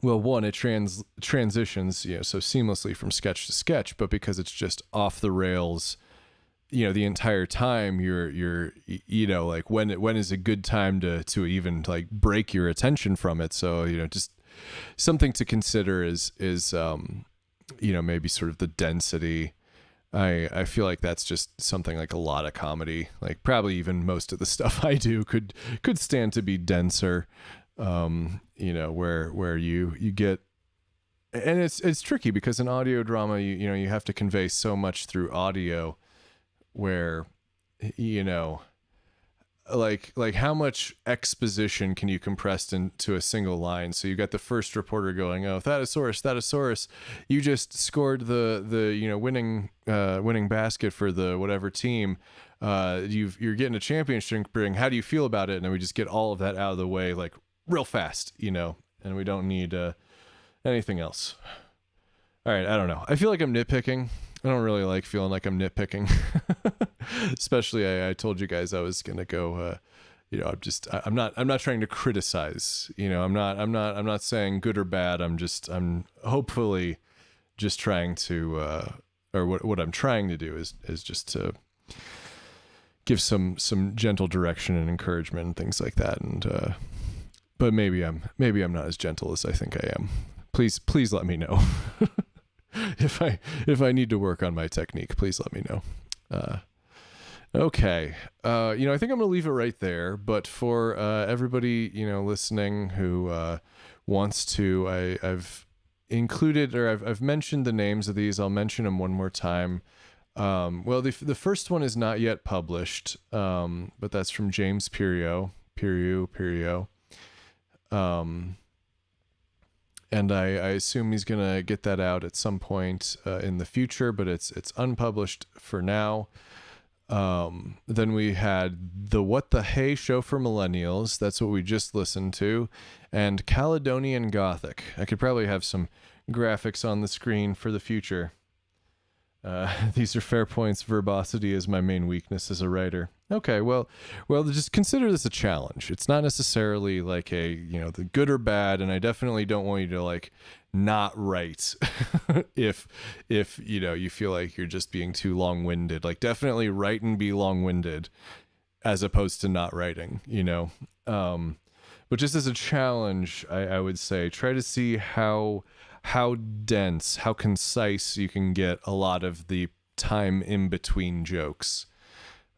well, one, it transitions so seamlessly from sketch to sketch, but because it's just off the rails the entire time, you're like when is a good time to even like break your attention from it. So just something to consider is maybe sort of the density. I feel like that's just something like a lot of comedy, like probably even most of the stuff I do could stand to be denser, where you get, and it's tricky because in audio drama you have to convey so much through audio, where like how much exposition can you compress into a single line? So you got the first reporter going, "Oh, Thadasaurus, you just scored the winning basket for the whatever team. You're getting a championship ring. How do you feel about it?" And then we just get all of that out of the way like real fast, and we don't need anything else. All right, I don't know. I feel like I'm nitpicking. I don't really like feeling like I'm nitpicking. Especially I told you guys I was gonna go I'm not trying to criticize. I'm not saying good or bad. I'm hopefully just trying to or what I'm trying to do is just to give some gentle direction and encouragement and things like that. And but maybe I'm not as gentle as I think I am. Please let me know. If I need to work on my technique, please let me know. Okay. I think I'm going to leave it right there, but for everybody, listening who wants to, I've included, or I've mentioned the names of these. I'll mention them one more time. Well, the first one is not yet published, but that's from James Perio. And I assume he's going to get that out at some point in the future, but it's unpublished for now. Then we had the What the Hey show for millennials. That's what we just listened to. And Caledonian Gothic. I could probably have some graphics on the screen for the future. These are fair points. Verbosity is my main weakness as a writer. Okay, well, just consider this a challenge. It's not necessarily like a, the good or bad, and I definitely don't want you to like not write if you feel like you're just being too long-winded. Like, definitely write and be long-winded as opposed to not writing, but just as a challenge, I would say try to see how dense, how concise you can get a lot of the time in between jokes.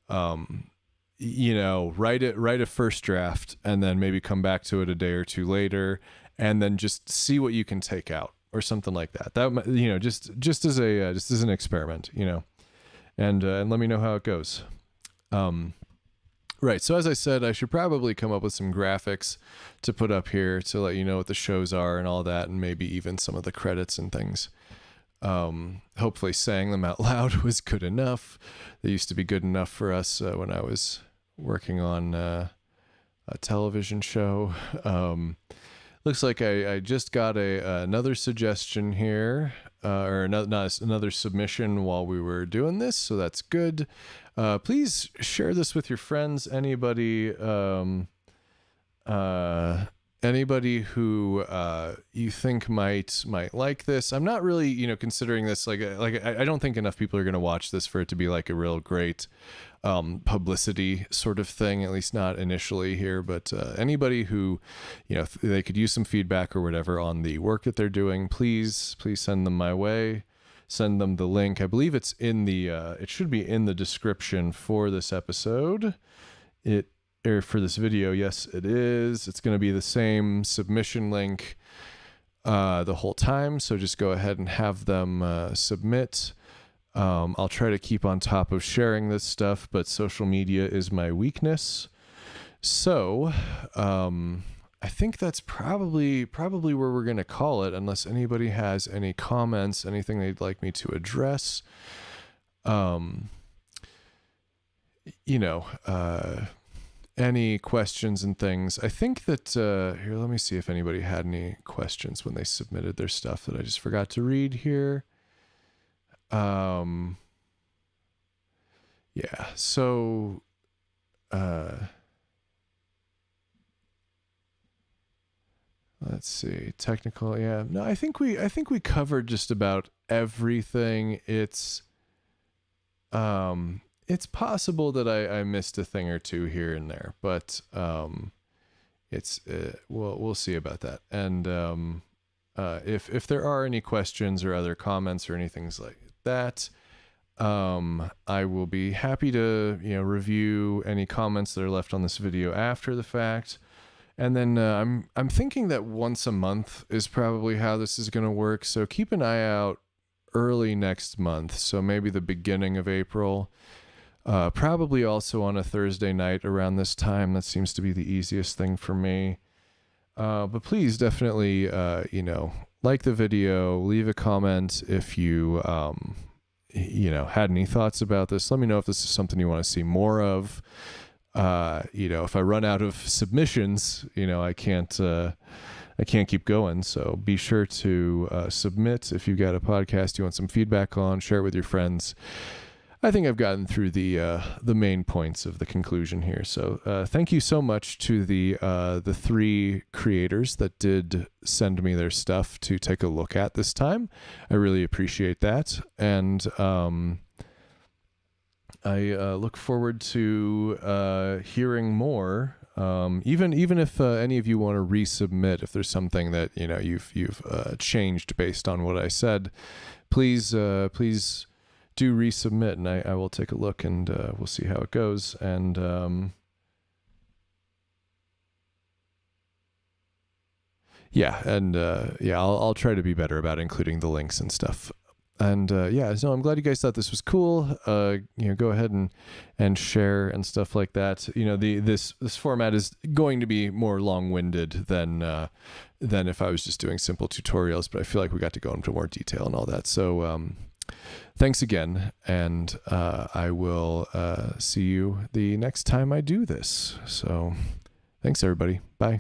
Write a first draft and then maybe come back to it a day or two later, and then just see what you can take out or something like that. That, just as an experiment, and let me know how it goes. Right. So as I said, I should probably come up with some graphics to put up here to let you know what the shows are and all that, and maybe even some of the credits and things. Hopefully saying them out loud was good enough. They used to be good enough for us when I was working on a television show. Looks like I just got another suggestion here, or another submission while we were doing this, so that's good. Please share this with your friends. Anybody who you think might like this. I'm not really, considering this like I don't think enough people are going to watch this for it to be like a real great publicity sort of thing, at least not initially here. But anybody who, they could use some feedback or whatever on the work that they're doing, please send them my way. Send them the link. I believe it's in the it should be in the description for this episode. For this video, yes, it is. It's going to be the same submission link the whole time, so just go ahead and have them submit. I'll try to keep on top of sharing this stuff, but social media is my weakness. So, I think that's probably where we're going to call it, unless anybody has any comments, anything they'd like me to address. Any questions and things. I think that, here, let me see if anybody had any questions when they submitted their stuff that I just forgot to read here. Yeah, so, let's see. Technical, yeah. No, I think we covered just about everything. It's possible that I missed a thing or two here and there, but we'll see about that. And if there are any questions or other comments or anything like that, I will be happy to review any comments that are left on this video after the fact. And then I'm thinking that once a month is probably how this is going to work. So keep an eye out early next month. So maybe the beginning of April. Probably also on a Thursday night around this time. That seems to be the easiest thing for me. But please definitely, like the video, leave a comment if you, had any thoughts about this. Let me know if this is something you want to see more of. If I run out of submissions, I can't keep going. So be sure to submit if you've got a podcast you want some feedback on. Share it with your friends. I think I've gotten through the main points of the conclusion here. So thank you so much to the three creators that did send me their stuff to take a look at this time. I really appreciate that, and I look forward to hearing more. Even if any of you want to resubmit, if there's something that you've changed based on what I said, please do resubmit, and I will take a look, and we'll see how it goes. And I'll try to be better about including the links and stuff. And so I'm glad you guys thought this was cool. Go ahead and share and stuff like that. This format is going to be more long-winded than if I was just doing simple tutorials, but I feel like we got to go into more detail and all that. So thanks again, and I will see you the next time I do this. So thanks, everybody. Bye.